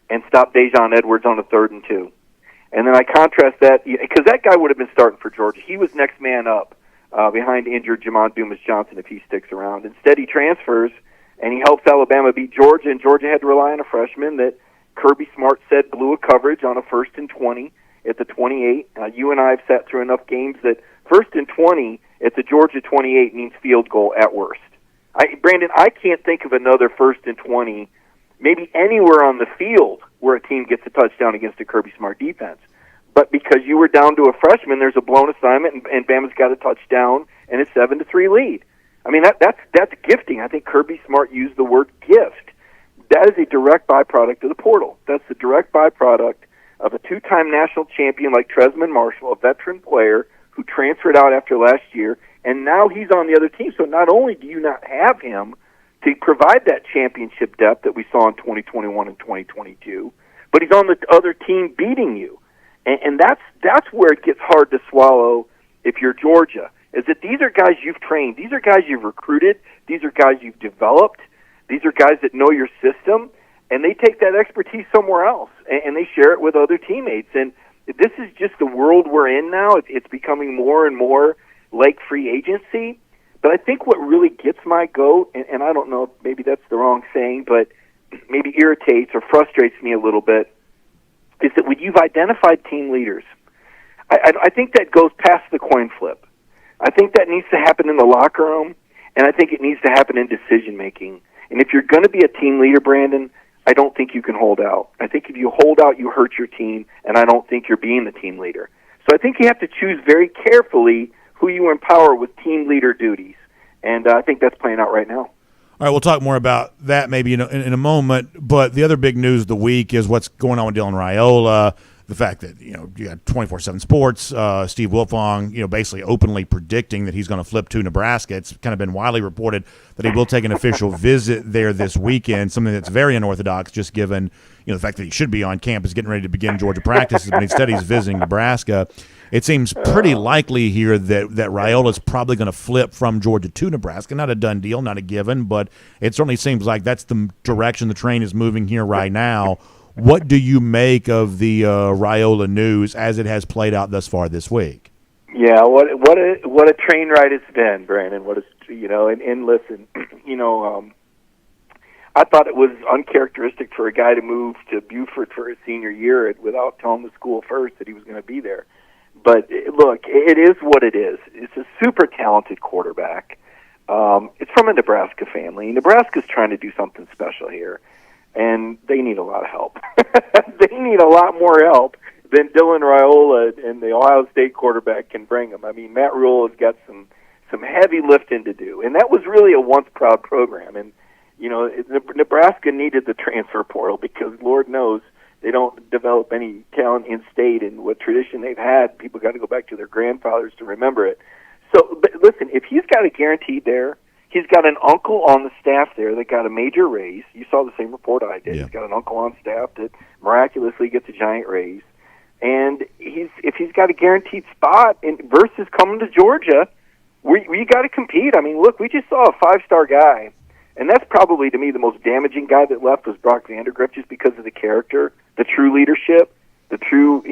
E: and stop Dejon Edwards on a 3rd and 2. And then I contrast that, because that guy would have been starting for Georgia. He was next man up behind injured Jamon Dumas-Johnson if he sticks around. Instead, he transfers, and he helps Alabama beat Georgia, and Georgia had to rely on a freshman that Kirby Smart said blew a coverage on a 1st and 20 at the 28. You and I have sat through enough games that 1st and 20 at the Georgia 28 means field goal at worst. Brandon, I can't think of another 1st and 20 maybe anywhere on the field where a team gets a touchdown against a Kirby Smart defense. But because you were down to a freshman, there's a blown assignment, and Bama's got a touchdown and a 7-3 lead. I mean, that's gifting. I think Kirby Smart used the word gift. That is a direct byproduct of the portal. That's the direct byproduct of a 2-time national champion like Tresman Marshall, a veteran player who transferred out after last year, and now he's on the other team. So not only do you not have him to provide that championship depth that we saw in 2021 and 2022, but he's on the other team beating you. And that's where it gets hard to swallow if you're Georgia, is that these are guys you've trained. These are guys you've recruited. These are guys you've developed. These are guys that know your system, and they take that expertise somewhere else, and they share it with other teammates. And this is just the world we're in now. It's becoming more and more like free agency. But I think what really gets my goat, and I don't know, maybe that's the wrong saying, but maybe irritates or frustrates me a little bit, is that when you've identified team leaders, I think that goes past the coin flip. I think that needs to happen in the locker room, and I think it needs to happen in decision-making. And if you're going to be a team leader, Brandon, I don't think you can hold out. I think if you hold out, you hurt your team, and I don't think you're being the team leader. So I think you have to choose very carefully who you empower with team leader duties, and I think that's playing out right now.
A: All right, we'll talk more about that maybe in a moment. But the other big news of the week is what's going on with Dyan Raiola. The fact that you got 24/7 Sports, Steve Wilfong, basically openly predicting that he's going to flip to Nebraska. It's kind of been widely reported that he will take an official visit there this weekend. Something that's very unorthodox, just given the fact that he should be on campus getting ready to begin Georgia practices, but instead he's visiting Nebraska. It seems pretty likely here that Raiola is probably going to flip from Georgia to Nebraska. Not a done deal, not a given, but it certainly seems like that's the direction the train is moving here right now. What do you make of the Raiola news as it has played out thus far this week?
E: Yeah, what a train ride it's been, Brandon. And listen, I thought it was uncharacteristic for a guy to move to Buford for his senior year without telling the school first that he was going to be there. But look, it is what it is. It's a super talented quarterback. It's from a Nebraska family. Nebraska's trying to do something special here, and they need a lot of help. They need a lot more help than Dyan Raiola and the Ohio State quarterback can bring them. I mean, Matt Rhule's got some heavy lifting to do, and that was really a once proud program. And you know, Nebraska needed the transfer portal because Lord knows they don't develop any talent in state, and what tradition they've had, people got to go back to their grandfathers to remember it. So, but listen, if he's got a guaranteed there, he's got an uncle on the staff there that got a major raise. You saw the same report I did. Yeah. He's got an uncle on staff that miraculously gets a giant raise. And if he's got a guaranteed spot versus coming to Georgia, we got to compete. I mean, look, we just saw a 5-star guy, and that's probably, to me, the most damaging guy that left was Brock Vandergrift, just because of the character, the true leadership, the true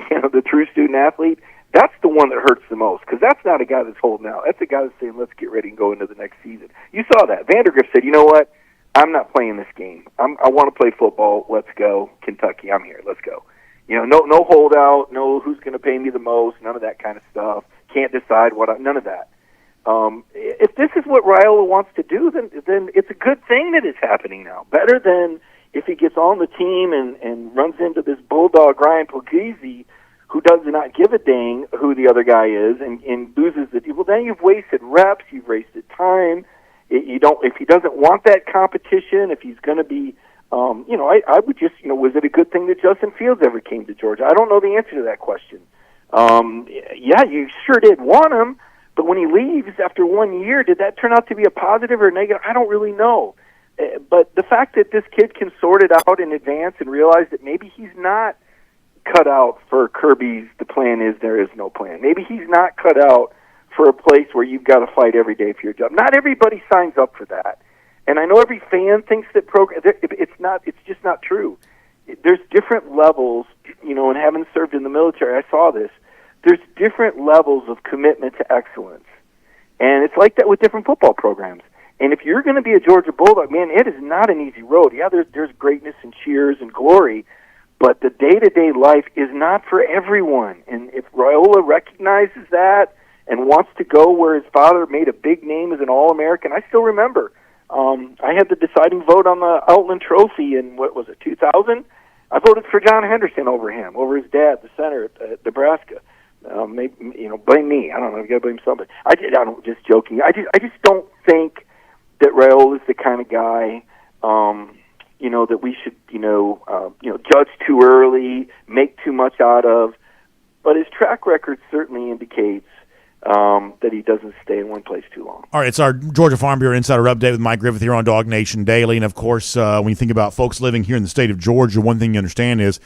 E: student athlete. That's the one that hurts the most, because that's not a guy that's holding out. That's a guy that's saying, let's get ready and go into the next season. You saw that. Vandergrift said, you know what? I'm not playing this game. I want to play football. Let's go. Kentucky, I'm here. Let's go. You know, no holdout, no who's going to pay me the most, none of that kind of stuff. Can't decide none of that. If this is what Raiola wants to do, then it's a good thing that it's happening now. Better than if he gets on the team and runs into this bulldog Ryan Puglisi, who does not give a dang who the other guy is, and loses the deal. Well, then you've wasted reps, you've wasted time. If he doesn't want that competition, if he's going to be, I would just, was it a good thing that Justin Fields ever came to Georgia? I don't know the answer to that question. Yeah, you sure did want him, but when he leaves after 1 year, did that turn out to be a positive or negative? I don't really know. But the fact that this kid can sort it out in advance and realize that maybe he's not cut out for Kirby's the plan is there is no plan. Maybe he's not cut out for a place where you've got to fight every day for your job. Not everybody signs up for that. And I know every fan thinks that it's just not true. There's different levels, and having served in the military, I saw this. There's different levels of commitment to excellence. And it's like that with different football programs. And if you're going to be a Georgia Bulldog, man, it is not an easy road. Yeah, there's greatness and cheers and glory, but the day-to-day life is not for everyone. And if Raiola recognizes that and wants to go where his father made a big name as an All-American, I still remember. I had the deciding vote on the Outland Trophy in, 2000? I voted for John Henderson over him, over his dad, the center at Nebraska. Maybe, blame me. I don't know. You got to blame somebody. I'm just joking. I just don't think that Raiola is the kind of guy, that we should, judge too early, make too much out of. But his track record certainly indicates that he doesn't stay in one place too long.
A: All right, it's our Georgia Farm Bureau Insider Update with Mike Griffith here on DawgNation Daily. And, of course, when you think about folks living here in the state of Georgia, one thing you understand is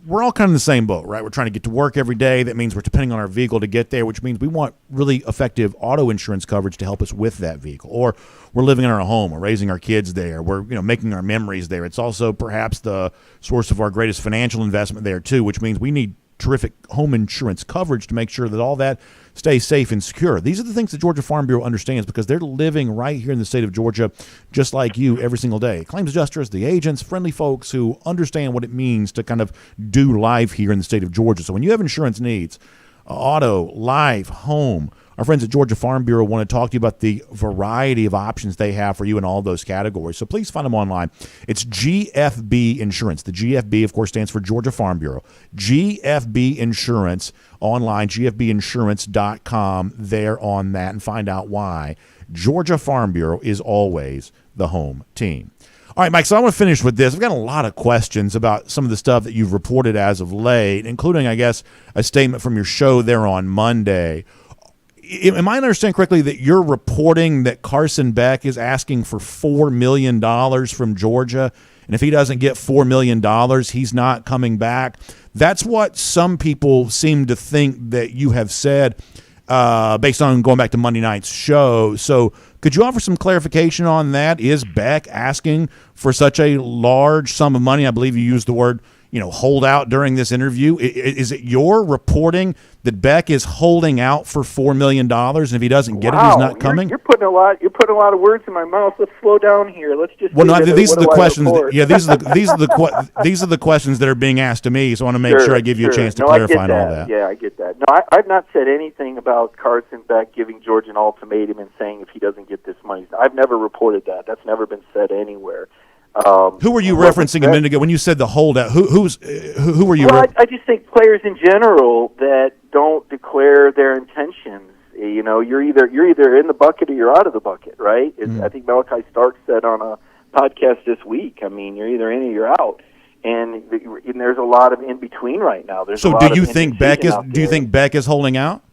A: we're all kind of in the same boat, right? We're trying to get to work every day. That means we're depending on our vehicle to get there, which means we want really effective auto insurance coverage to help us with that vehicle. Or we're living in our home. We're raising our kids there. We're making our memories there. It's also perhaps the source of our greatest financial investment there, too, which means we need terrific home insurance coverage to make sure that all that stays safe and secure. These are the things the Georgia Farm Bureau understands because they're living right here in the state of Georgia just like you every single day. Claims adjusters, the agents, friendly folks who understand what it means to kind of do life here in the state of Georgia. So when you have insurance needs, auto, life, home, our friends at Georgia Farm Bureau want to talk to you about the variety of options they have for you in all those categories. So please find them online. It's GFB Insurance. The GFB, of course, stands for Georgia Farm Bureau. GFB Insurance online, gfbinsurance.com. There on that, and find out why Georgia Farm Bureau is always the home team. All right, Mike, so I want to finish with this. I've got a lot of questions about some of the stuff that you've reported as of late, including, I guess, a statement from your show there on Monday. Am I understanding correctly that you're reporting that Carson Beck is asking for $4 million from Georgia, and if he doesn't get $4 million, he's not coming back? That's what some people seem to think that you have said based on going back to Monday night's show. So could you offer some clarification on that? Is Beck asking for such a large sum of money? I believe you used the word, hold out during this interview? Is it your reporting that Beck is holding out for $4 million, and if he doesn't get it, he's not coming?
E: You're putting a lot of words in my mouth. Let's slow down here. Let's just.
A: Well, no, these are the questions. These are the questions that are being asked to me. So I want to make sure I give you a chance to clarify and all that.
E: Yeah, I get that. No, I've not said anything about Carson Beck giving George an ultimatum and saying if he doesn't get this money. I've never reported that. That's never been said anywhere.
A: Who were you referencing a minute ago when you said the holdout? Who were you?
E: Well, I just think players in general that don't declare their intentions. You're either in the bucket or you're out of the bucket, right? I think Malachi Stark said on a podcast this week. I mean, you're either in or you're out, and there's a lot of in between right now.
A: So, do you think Beck is holding out?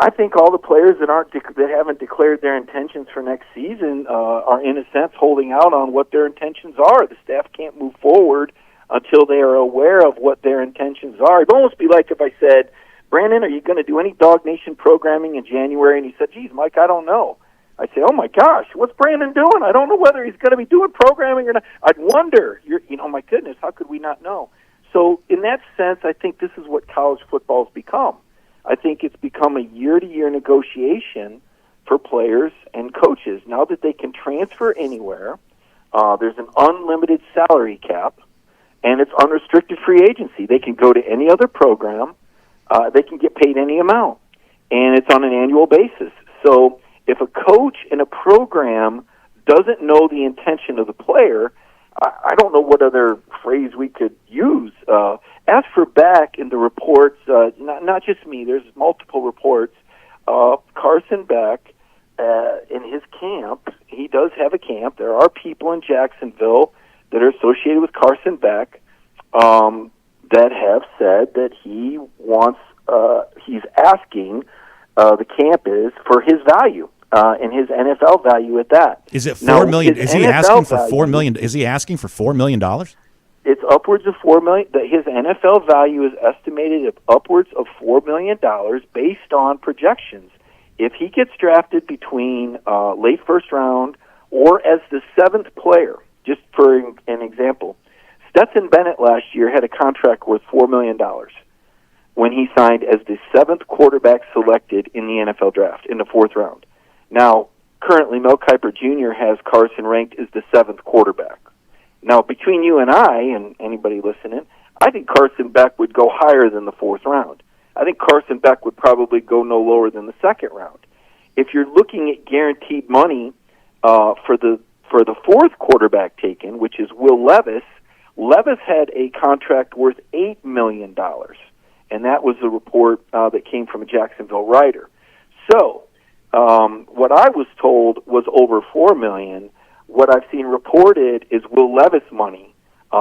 E: I think all the players that haven't declared their intentions for next season are, in a sense, holding out on what their intentions are. The staff can't move forward until they are aware of what their intentions are. It'd almost be like if I said, Brandon, are you going to do any DawgNation programming in January? And he said, geez, Mike, I don't know. I'd say, oh, my gosh, what's Brandon doing? I don't know whether he's going to be doing programming or not. I'd wonder, my goodness, how could we not know? So in that sense, I think this is what college football's become. I think it's become a year-to-year negotiation for players and coaches. Now that they can transfer anywhere, there's an unlimited salary cap, and it's unrestricted free agency. They can go to any other program. They can get paid any amount, and it's on an annual basis. So if a coach in a program doesn't know the intention of the player, I don't know what other phrase we could use. As for Beck in the reports, not just me, there's multiple reports. Carson Beck, in his camp, he does have a camp. There are people in Jacksonville that are associated with Carson Beck that have said that he wants, he's asking, the camp is for his value. And his NFL value at that.
A: Is it $4 million? Is he asking for $4 million? Is he asking for $4 million?
E: It's upwards of $4 million. His NFL value is estimated at upwards of $4 million based on projections. If he gets drafted between late first round or as the seventh player, just for an example, Stetson Bennett last year had a contract worth $4 million when he signed as the seventh quarterback selected in the NFL draft in the fourth round. Now, currently, Mel Kiper Jr. has Carson ranked as the seventh quarterback. Now, between you and I, and anybody listening, I think Carson Beck would go higher than the fourth round. I think Carson Beck would probably go no lower than the second round. If you're looking at guaranteed money for the fourth quarterback taken, which is Will Levis, Levis had a contract worth $8 million, and that was the report that came from a Jacksonville writer. So, what I was told was over $4 million. What I've seen reported is Will Levis money,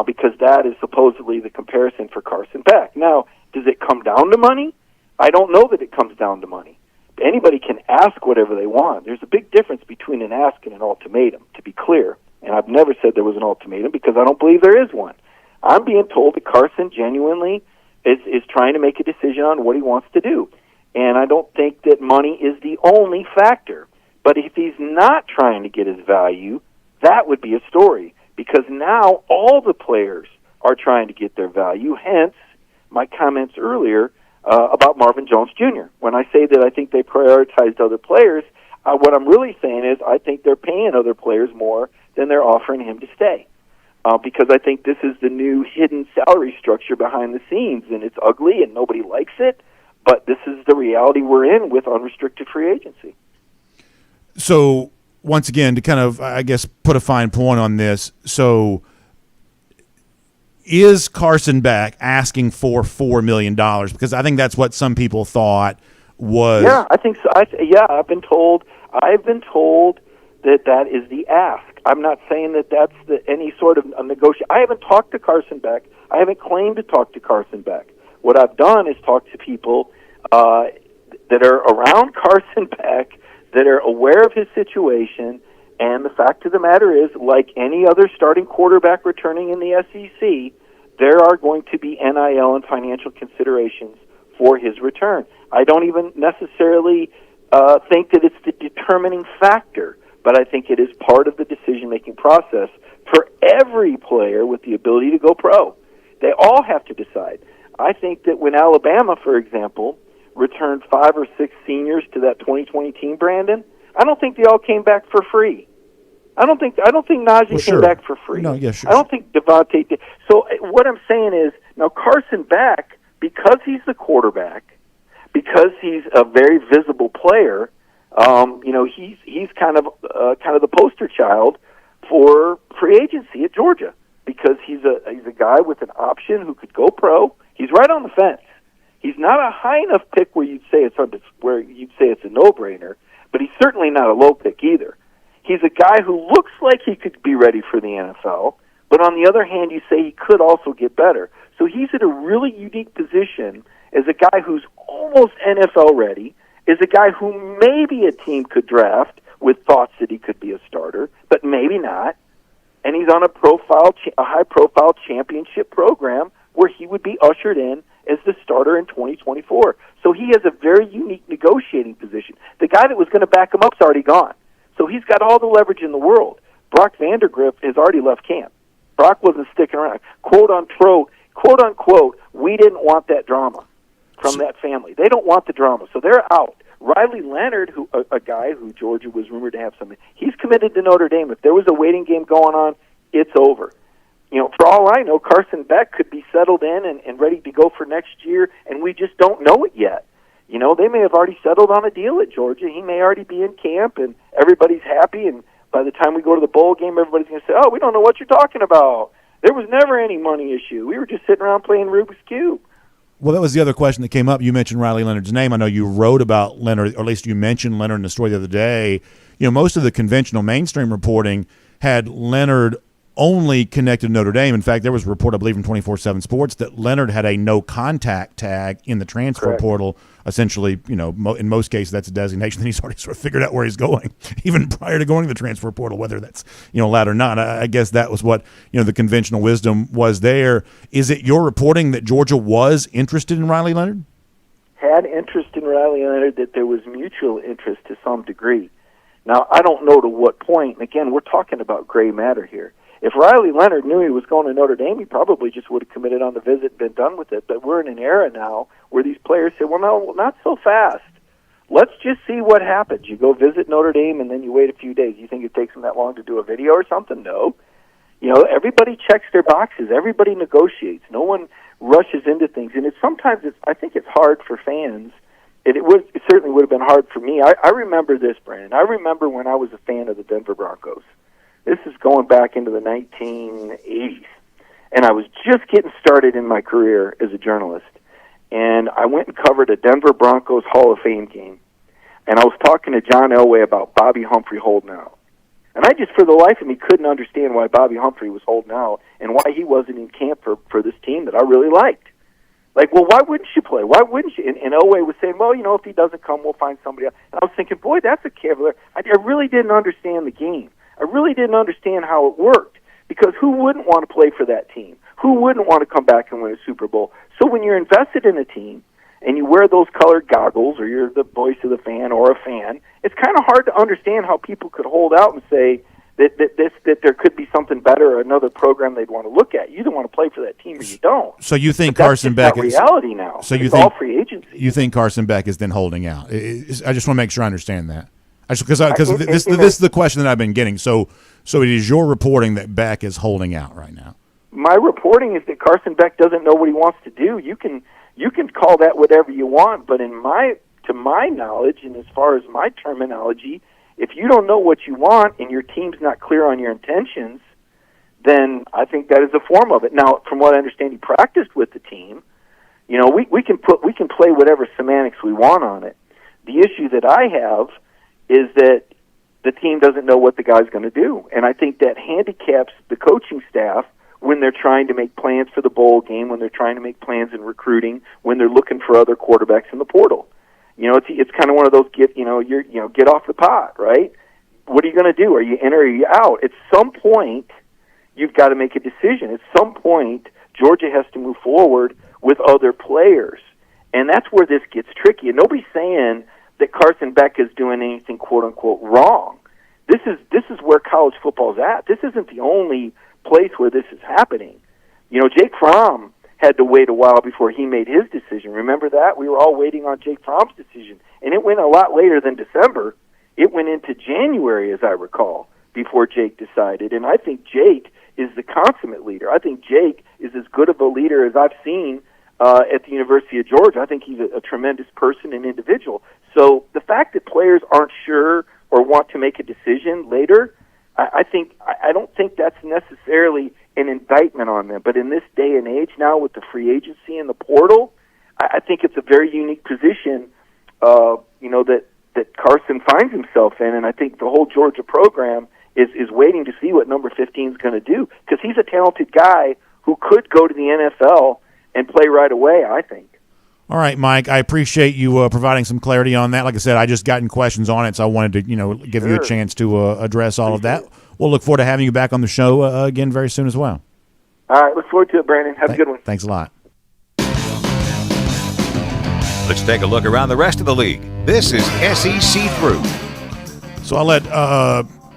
E: because that is supposedly the comparison for Carson Beck. Now, does it come down to money? I don't know that it comes down to money. Anybody can ask whatever they want. There's a big difference between an ask and an ultimatum, to be clear. And I've never said there was an ultimatum because I don't believe there is one. I'm being told that Carson genuinely is trying to make a decision on what he wants to do. And I don't think that money is the only factor. But if he's not trying to get his value, that would be a story. Because now all the players are trying to get their value, hence my comments earlier about Marvin Jones Jr. When I say that I think they prioritized other players, what I'm really saying is I think they're paying other players more than they're offering him to stay. Because I think this is the new hidden salary structure behind the scenes, and it's ugly and nobody likes it. But this is the reality we're in with unrestricted free agency.
A: So, once again, to kind of, I guess, put a fine point on this, so is Carson Beck asking for $4 million? Because I think that's what some people thought was.
E: Yeah, I think so. I've been told that is the ask. I'm not saying that that's any sort of a negotiation. I haven't talked to Carson Beck. I haven't claimed to talk to Carson Beck. What I've done is talk to people that are around Carson Beck, that are aware of his situation, and the fact of the matter is, like any other starting quarterback returning in the SEC, there are going to be NIL and financial considerations for his return. I don't even necessarily think that it's the determining factor, but I think it is part of the decision-making process for every player with the ability to go pro. They all have to decide. I think that when Alabama, for example, returned 5 or 6 seniors to that 2020 team, Brandon, I don't think they all came back for free. I don't think Najee came back for free.
A: No, yeah, sure.
E: I don't think Devontae did. So what I'm saying is, now Carson Beck, because he's the quarterback, because he's a very visible player, he's kind of the poster child for free agency at Georgia, because he's a guy with an option who could go pro. He's right on the fence. He's not a high enough pick where you'd say it's a no-brainer, but he's certainly not a low pick either. He's a guy who looks like he could be ready for the NFL, but on the other hand, you say he could also get better. So he's in a really unique position as a guy who's almost NFL ready, is a guy who maybe a team could draft with thoughts that he could be a starter, but maybe not. And he's on a high-profile championship program where he would be ushered in as the starter in 2024. So he has a very unique negotiating position. The guy that was going to back him up is already gone. So he's got all the leverage in the world. Brock Vandergriff has already left camp. Brock wasn't sticking around. Quote unquote, we didn't want that drama from that family. They don't want the drama, so they're out. Riley Leonard, a guy who Georgia was rumored to have something, he's committed to Notre Dame. If there was a waiting game going on, it's over. For all I know, Carson Beck could be settled in and ready to go for next year, and we just don't know it yet. They may have already settled on a deal at Georgia. He may already be in camp, and everybody's happy, and by the time we go to the bowl game, everybody's going to say, oh, we don't know what you're talking about. There was never any money issue. We were just sitting around playing Rubik's Cube.
A: Well, that was the other question that came up. You mentioned Riley Leonard's name. I know you wrote about Leonard, or at least you mentioned Leonard in the story the other day. Most of the conventional mainstream reporting had Leonard only connected to Notre Dame. In fact, there was a report, I believe, from 24/7 Sports that Leonard had a no-contact tag in the transfer portal. Essentially, in most cases, that's a designation that he's already sort of figured out where he's going, even prior to going to the transfer portal, whether that's, allowed or not. I guess that was what, the conventional wisdom was there. Is it your reporting that Georgia was interested in Riley Leonard?
E: Had interest in Riley Leonard, that there was mutual interest to some degree. Now, I don't know to what point. And again, we're talking about gray matter here. If Riley Leonard knew he was going to Notre Dame, he probably just would have committed on the visit and been done with it. But we're in an era now where these players say, well, no, not so fast. Let's just see what happens. You go visit Notre Dame, and then you wait a few days. You think it takes them that long to do a video or something? No. Everybody checks their boxes. Everybody negotiates. No one rushes into things. And I think it's hard for fans. It certainly would have been hard for me. I remember this, Brandon. I remember when I was a fan of the Denver Broncos. This is going back into the 1980s, and I was just getting started in my career as a journalist, and I went and covered a Denver Broncos Hall of Fame game, and I was talking to John Elway about Bobby Humphrey holding out, and I just, for the life of me, couldn't understand why Bobby Humphrey was holding out and why he wasn't in camp for this team that I really liked. Like, well, why wouldn't you play? Why wouldn't you? And Elway was saying, well, if he doesn't come, we'll find somebody else. And I was thinking, boy, that's a cavalier. I really didn't understand the game. I really didn't understand how it worked, because who wouldn't want to play for that team? Who wouldn't want to come back and win a Super Bowl? So when you're invested in a team and you wear those colored goggles, or you're the voice of the fan or a fan, it's kind of hard to understand how people could hold out and say that there could be something better or another program they'd want to look at. You either want to play for that team or you don't.
A: So you think Carson Beck is
E: reality now?
A: So
E: it's all free agency.
A: You think Carson Beck is then holding out? I just want to make sure I understand that. Because this is the question that I've been getting. So it is your reporting that Beck is holding out right now?
E: My reporting is that Carson Beck doesn't know what he wants to do. You can call that whatever you want, but to my knowledge, and as far as my terminology, if you don't know what you want and your team's not clear on your intentions, then I think that is a form of it. Now, from what I understand, he practiced with the team. We can play whatever semantics we want on it. The issue that I have is that the team doesn't know what the guy's going to do. And I think that handicaps the coaching staff when they're trying to make plans for the bowl game, when they're trying to make plans in recruiting, when they're looking for other quarterbacks in the portal. It's kind of one of those get off the pot, right? What are you going to do? Are you in or are you out? At some point, you've got to make a decision. At some point, Georgia has to move forward with other players. And that's where this gets tricky. And nobody's saying that Carson Beck is doing anything quote unquote wrong. This is where college football's at. This isn't the only place where this is happening. Jake Fromm had to wait a while before he made his decision. Remember that? We were all waiting on Jake Fromm's decision, and it went a lot later than December. It went into January, as I recall, before Jake decided. And I think Jake is the consummate leader. I think Jake is as good of a leader as I've seen at the University of Georgia. I think he's a tremendous person and individual. So the fact that players aren't sure or want to make a decision later, I don't think that's necessarily an indictment on them. But in this day and age now with the free agency and the portal, I think it's a very unique position, that Carson finds himself in. And I think the whole Georgia program is waiting to see what number 15 is going to do, because he's a talented guy who could go to the NFL and play right away, I think.
A: All right, Mike, I appreciate you providing some clarity on that. Like I said, I just gotten questions on it, so I wanted to give you a chance to address all of that. We'll look forward to having you back on the show again very soon as well.
E: All right, look forward to it, Brandon. Have a good one.
A: Thanks a lot.
C: Let's take a look around the rest of the league. This is SEC Through.
A: So I'll let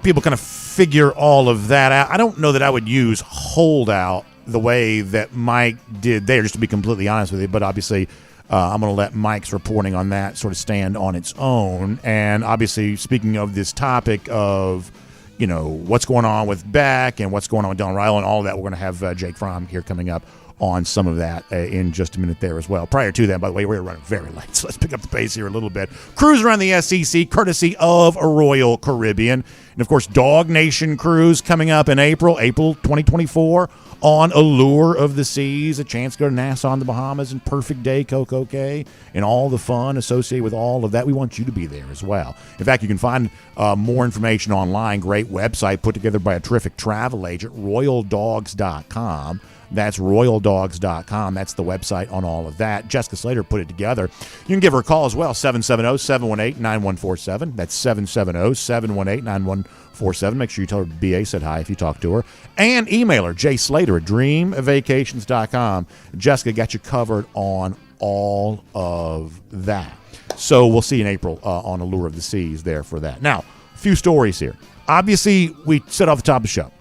A: people kind of figure all of that out. I don't know that I would use holdout the way that Mike did there, just to be completely honest with you, but obviously I'm going to let Mike's reporting on that sort of stand on its own. And obviously, speaking of this topic of, what's going on with Beck and what's going on with Dyan Raiola and all of that, we're going to have Jake Fromm here coming up on some of that in just a minute there as well. Prior to that, by the way, we're running very late, so let's pick up the pace here a little bit. Cruise around the SEC, courtesy of Royal Caribbean. And, of course, DawgNation Cruise coming up in April 2024 on Allure of the Seas, a chance to go to Nassau in the Bahamas and Perfect Day Coco Cay and all the fun associated with all of that. We want you to be there as well. In fact, you can find more information online. Great website put together by a terrific travel agent, royaldogs.com. That's royaldogs.com. That's the website on all of that. Jessica Slater put it together. You can give her a call as well, 770-718-9147. That's 770-718-9147. Make sure you tell her BA said hi if you talk to her. And email her, jslater@dreamvacations.com. Jessica got you covered on all of that. So we'll see you in April on Allure of the Seas there for that. Now, a few stories here. Obviously, we said off the top of the show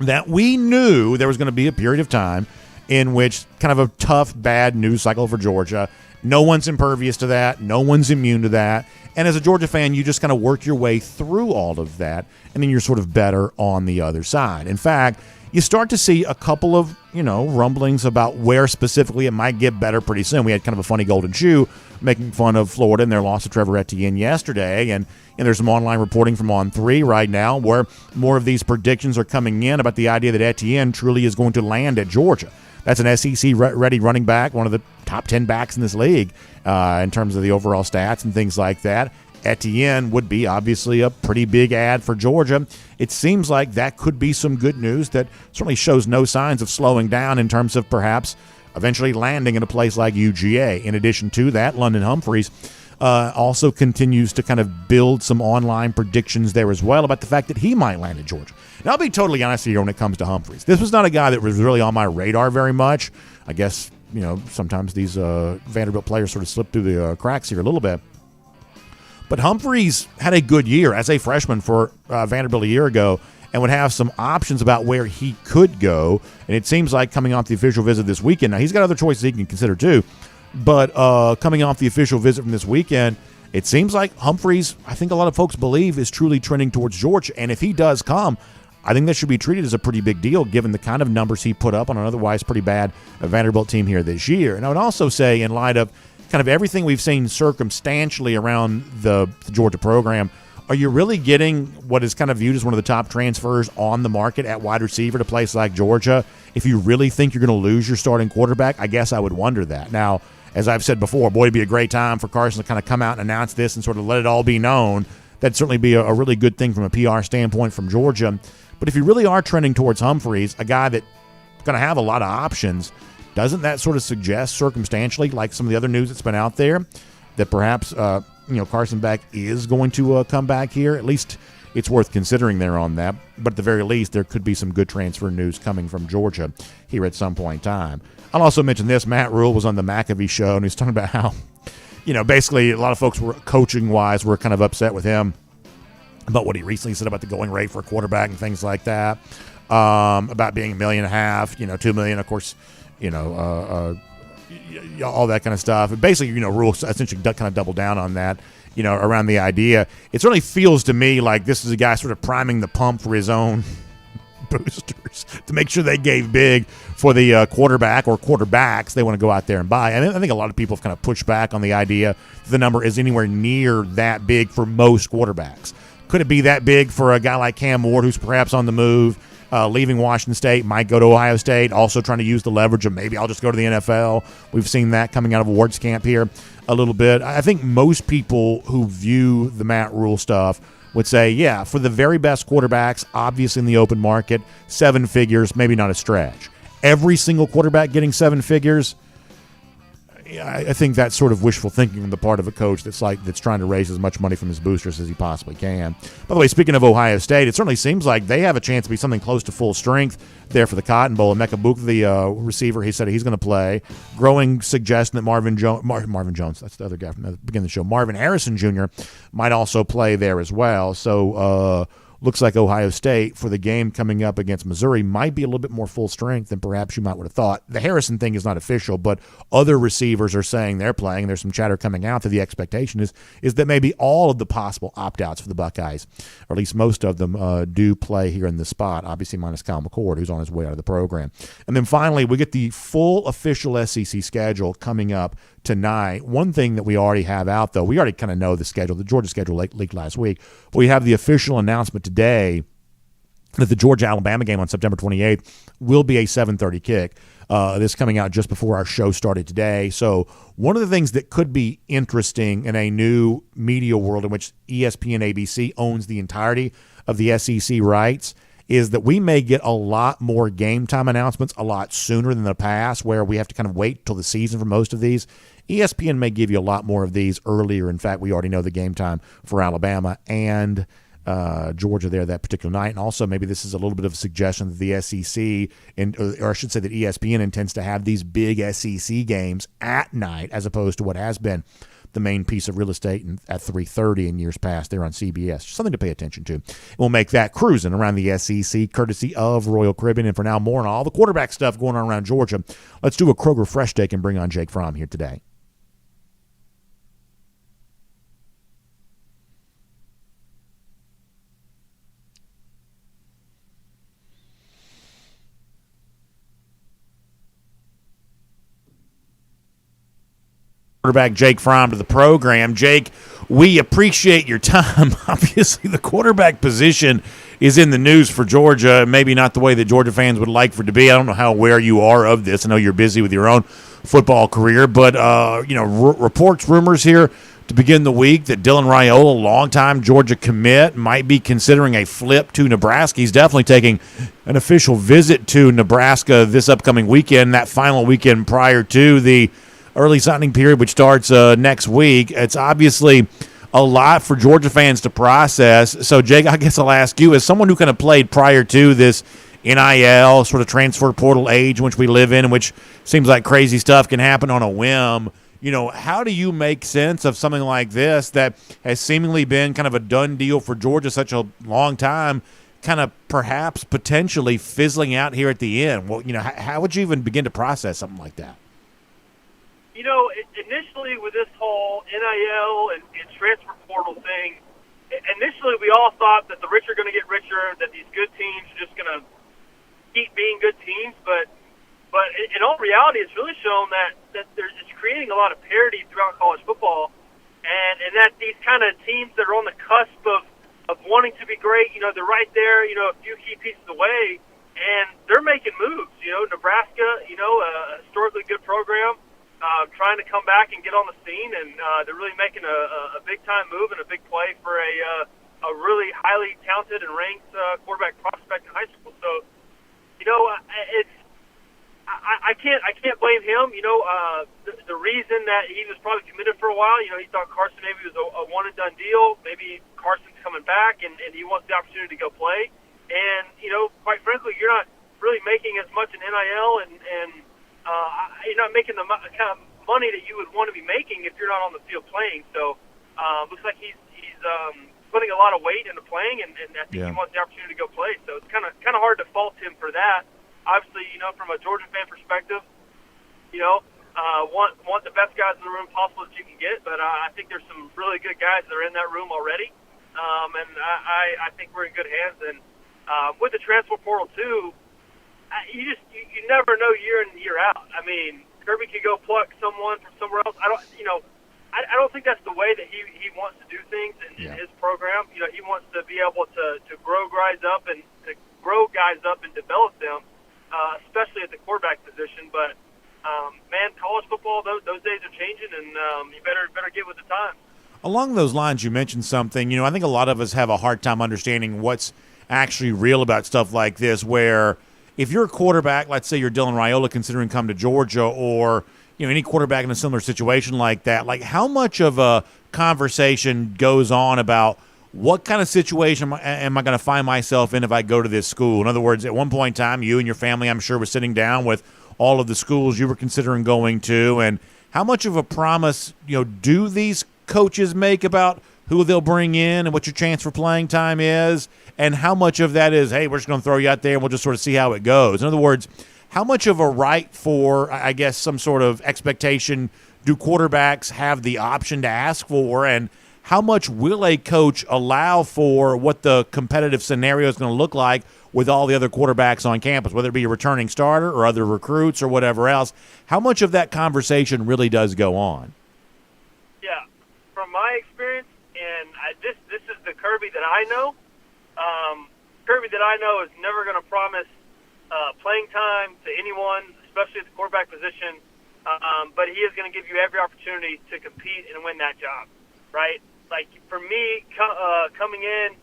A: that we knew there was going to be a period of time in which kind of a tough, bad news cycle for Georgia. No one's impervious to that. No one's immune to that. And as a Georgia fan, you just kind of work your way through all of that, and then you're sort of better on the other side. In fact, you start to see a couple of, rumblings about where specifically it might get better pretty soon. We had kind of a funny golden shoe making fun of Florida and their loss to Trevor Etienne yesterday, and there's some online reporting from On3 right now where more of these predictions are coming in about the idea that Etienne truly is going to land at Georgia. That's an SEC-ready running back, one of the top 10 backs in this league in terms of the overall stats and things like that. Etienne would be obviously a pretty big ad for Georgia. It seems like that could be some good news that certainly shows no signs of slowing down in terms of perhaps eventually landing in a place like UGA. In addition to that, London Humphreys also continues to kind of build some online predictions there as well about the fact that he might land at Georgia. Now, I'll be totally honest here when it comes to Humphreys. This was not a guy that was really on my radar very much. I guess, sometimes these Vanderbilt players sort of slip through the cracks here a little bit. But Humphreys had a good year as a freshman for Vanderbilt a year ago and would have some options about where he could go. And it seems like coming off the official visit this weekend, now he's got other choices he can consider too, but coming off the official visit from this weekend, it seems like Humphreys, I think a lot of folks believe, is truly trending towards Georgia. And if he does come, I think that should be treated as a pretty big deal given the kind of numbers he put up on an otherwise pretty bad Vanderbilt team here this year. And I would also say, in light of kind of everything we've seen circumstantially around the Georgia program, are you really getting what is kind of viewed as one of the top transfers on the market at wide receiver to a place like Georgia? If you really think you're going to lose your starting quarterback, I guess I would wonder that. Now, as I've said before, boy, it'd be a great time for Carson to kind of come out and announce this and sort of let it all be known. That'd certainly be a really good thing from a PR standpoint from Georgia. But if you really are trending towards Humphreys, a guy that's going to have a lot of options, doesn't that sort of suggest circumstantially, like some of the other news that's been out there, that perhaps Carson Beck is going to come back here? At least it's worth considering there on that. But at the very least, there could be some good transfer news coming from Georgia here at some point in time. I'll also mention this. Matt Rule was on the McAfee show, and he's talking about how, basically a lot of folks were coaching-wise were kind of upset with him about what he recently said about the going rate for a quarterback and things like that. about being $1.5 million, $2 million, of course, all that kind of stuff. And basically, Rule essentially kind of double down on that, around the idea. It certainly feels to me like this is a guy sort of priming the pump for his own boosters to make sure they gave big for the quarterback or quarterbacks they want to go out there and buy. And I think a lot of people have kind of pushed back on the idea that the number is anywhere near that big for most quarterbacks. Could it be that big for a guy like Cam Ward, who's perhaps on the move, leaving Washington State, might go to Ohio State, also trying to use the leverage of maybe I'll just go to the NFL. We've seen that coming out of Ward's camp here a little bit. I think most people who view the Matt Rule stuff would say, yeah, for the very best quarterbacks, obviously in the open market, 7 figures, maybe not a stretch. Every single quarterback getting 7 figures, I think that's sort of wishful thinking on the part of a coach that's trying to raise as much money from his boosters as he possibly can. By the way, speaking of Ohio State, it certainly seems like they have a chance to be something close to full strength there for the Cotton Bowl. Emeka Buka, the receiver, he said he's going to play. Growing suggestion that Marvin Jones, that's the other guy from the beginning of the show, Marvin Harrison Jr. might also play there as well. So looks like Ohio State, for the game coming up against Missouri, might be a little bit more full strength than perhaps you might would have thought. The Harrison thing is not official, but other receivers are saying they're playing. There's some chatter coming out that the expectation is that maybe all of the possible opt-outs for the Buckeyes, or at least most of them, do play here in this spot, obviously minus Kyle McCord, who's on his way out of the program. And then finally, we get the full official SEC schedule coming up tonight. One thing that we already have out, though, we already kind of know the schedule. The Georgia schedule leaked last week. But we have the official announcement today that the Georgia-Alabama game on September 28th will be a 7:30 kick. This coming out just before our show started today. So one of the things that could be interesting in a new media world in which ESPN ABC owns the entirety of the SEC rights is that we may get a lot more game time announcements a lot sooner than the past, where we have to kind of wait till the season for most of these. ESPN may give you a lot more of these earlier. In fact, we already know the game time for Alabama and Georgia there that particular night. And also maybe this is a little bit of a suggestion that the SEC, or I should say that ESPN intends to have these big SEC games at night as opposed to what has been the main piece of real estate at 3:30 in years past there on CBS. Something to pay attention to. We'll make that cruising around the SEC courtesy of Royal Caribbean. And for now, more on all the quarterback stuff going on around Georgia. Let's do a Kroger Fresh Take and bring on Jake Fromm here today. Quarterback Jake Fromm to the program. Jake, we appreciate your time. Obviously, the quarterback position is in the news for Georgia, maybe not the way that Georgia fans would like for it to be. I don't know how aware you are of this. I know you're busy with your own football career, but reports, rumors here to begin the week that Dyan Raiola, longtime Georgia commit, might be considering a flip to Nebraska. He's definitely taking an official visit to Nebraska this upcoming weekend, that final weekend prior to the early signing period, which starts next week. It's obviously a lot for Georgia fans to process. So, Jake, I guess I'll ask you, as someone who kind of played prior to this NIL sort of transfer portal age in which we live in which seems like crazy stuff can happen on a whim, how do you make sense of something like this that has seemingly been kind of a done deal for Georgia such a long time, kind of perhaps potentially fizzling out here at the end? Well, how would you even begin to process something like that?
F: Initially with this whole NIL and transfer portal thing, initially we all thought that the rich are going to get richer, that these good teams are just going to keep being good teams. But in all reality, it's really shown that it's creating a lot of parity throughout college football, and that these kind of teams that are on the cusp of wanting to be great, they're right there, a few key pieces away, and they're making moves. Nebraska, a historically good program, trying to come back and get on the scene, and they're really making a big-time move and a big play for a really highly talented and ranked quarterback prospect in high school. So, I can't blame him. The reason that he was probably committed for a while, he thought Carson maybe was a one-and-done deal. Maybe Carson's coming back, and he wants the opportunity to go play. And, quite frankly, you're not really making as much in NIL, and you're not making the kind of money that you would want to be making if you're not on the field playing. So looks like he's putting a lot of weight into playing, and I think he wants the opportunity to go play. So it's kind of hard to fault him for that. Obviously, from a Georgia fan perspective, want the best guys in the room possible that you can get. But I think there's some really good guys that are in that room already, and I think we're in good hands. And with the transfer portal too, you never know year in and year out. I mean, Kirby could go pluck someone from somewhere else. I don't think that's the way that he wants to do things in his program. He wants to be able to grow guys up and develop them, especially at the quarterback position. But man, college football, those days are changing, and you better get with the times.
A: Along those lines, you mentioned something. I think a lot of us have a hard time understanding what's actually real about stuff like this, where if you're a quarterback, let's say you're Dyan Raiola considering come to Georgia, or any quarterback in a similar situation like that, like how much of a conversation goes on about what kind of situation am I going to find myself in if I go to this school? In other words, at one point in time, you and your family, I'm sure, were sitting down with all of the schools you were considering going to, and how much of a promise, do these coaches make about who they'll bring in and what your chance for playing time is, and how much of that is, hey, we're just going to throw you out there and we'll just sort of see how it goes? In other words, how much of a right for, I guess, some sort of expectation do quarterbacks have the option to ask for, and how much will a coach allow for what the competitive scenario is going to look like with all the other quarterbacks on campus, whether it be a returning starter or other recruits or whatever else? How much of that conversation really does go on?
F: Yeah, from my experience, and this is the Kirby that I know. Kirby that I know is never going to promise playing time to anyone, especially at the quarterback position, but he is going to give you every opportunity to compete and win that job, right? Like, for me, coming in,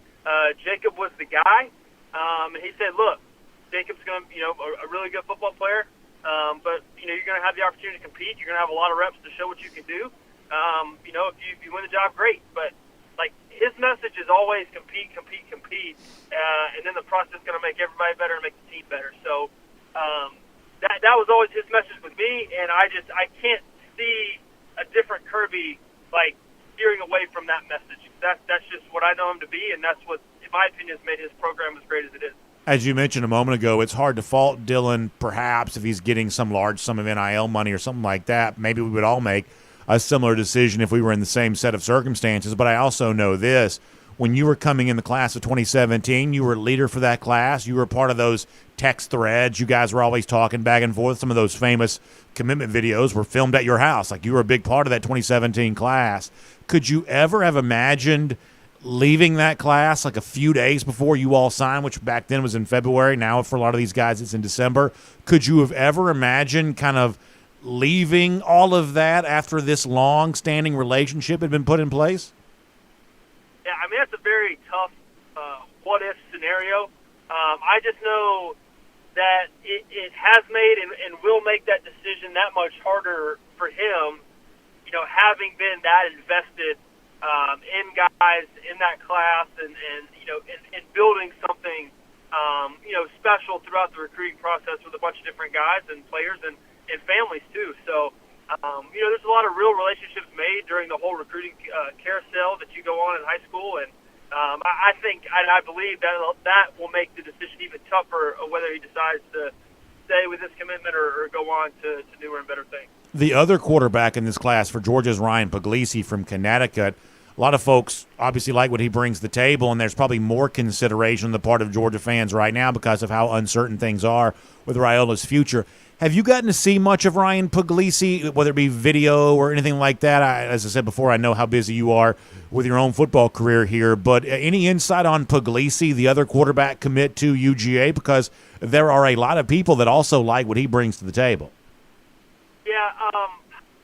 F: Jacob was the guy, and he said, look, Jacob's going to be a really good football player, but you're going to have the opportunity to compete. You're going to have a lot of reps to show what you can do. If you win the job, great, but like, his message is always compete, and then the process is going to make everybody better and make the team better. So that was always his message with me, and I can't see a different Kirby like steering away from that message. That's just what I know him to be, and that's what, in my opinion, has made his program as great as it is.
A: As you mentioned a moment ago, it's hard to fault Dyan, perhaps, if he's getting some large sum of NIL money or something like that. Maybe we would all make a similar decision if we were in the same set of circumstances. But I also know this. When you were coming in the class of 2017, you were a leader for that class. You were part of those text threads. You guys were always talking back and forth. Some of those famous commitment videos were filmed at your house. Like, you were a big part of that 2017 class. Could you ever have imagined leaving that class like a few days before you all signed, which back then was in February? Now for a lot of these guys it's in December. Could you have ever imagined kind of leaving all of that after this long-standing relationship had been put in place?
F: Yeah, I mean, that's a very tough what-if scenario. I just know that it has made and will make that decision that much harder for him, having been that invested in guys in that class and building something, special throughout the recruiting process with a bunch of different guys and players and families too. So, there's a lot of real relationships made during the whole recruiting carousel that you go on in high school, and I think and I believe that will make the decision even tougher of whether he decides to stay with this commitment or go on to newer and better things.
A: The other quarterback in this class for Georgia is Ryan Puglisi from Connecticut. A lot of folks obviously like what he brings to the table, and there's probably more consideration on the part of Georgia fans right now because of how uncertain things are with Raiola's future. Have you gotten to see much of Ryan Puglisi, whether it be video or anything like that? As I said before, I know how busy you are with your own football career here, but any insight on Puglisi, the other quarterback commit to UGA? Because there are a lot of people that also like what he brings to the table.
F: Yeah,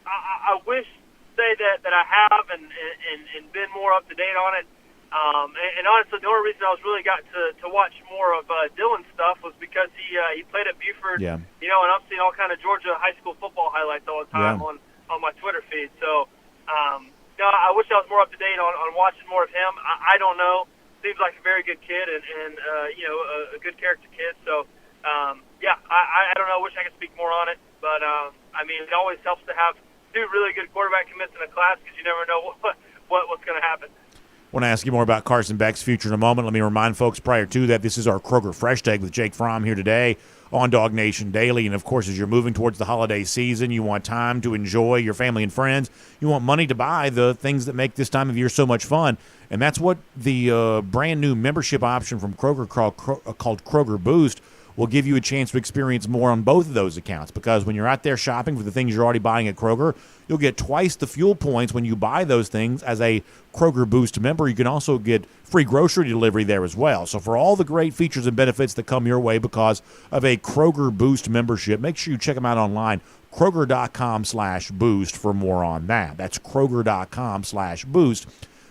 F: I wish say that I have and been more up to date on it. And honestly, the only reason I was really got to watch more of Dyan's stuff was because he played at Buford,
A: yeah.
F: And I'm seeing all kind of Georgia high school football highlights all the time on my Twitter feed. So, I wish I was more up to date on watching more of him. I don't know. Seems like a very good kid and a good character kid. So, I don't know. I wish I could speak more on it. But, it always helps to have two really good quarterback commits in a class because you never know what's going to happen.
A: want to ask you more about Carson Beck's future in a moment. Let me remind folks prior to that, this is our Kroger Fresh Take with Jake Fromm here today on DawgNation Daily. And, of course, as you're moving towards the holiday season, you want time to enjoy your family and friends. You want money to buy the things that make this time of year so much fun. And that's what the brand-new membership option from Kroger called Kroger Boost will give you a chance to experience more on both of those accounts, because when you're out there shopping for the things you're already buying at Kroger, you'll get twice the fuel points when you buy those things as a Kroger Boost member. You can also get free grocery delivery there as well. So for all the great features and benefits that come your way because of a Kroger Boost membership, make sure you check them out online, Kroger.com/boost for more on that. That's Kroger.com/boost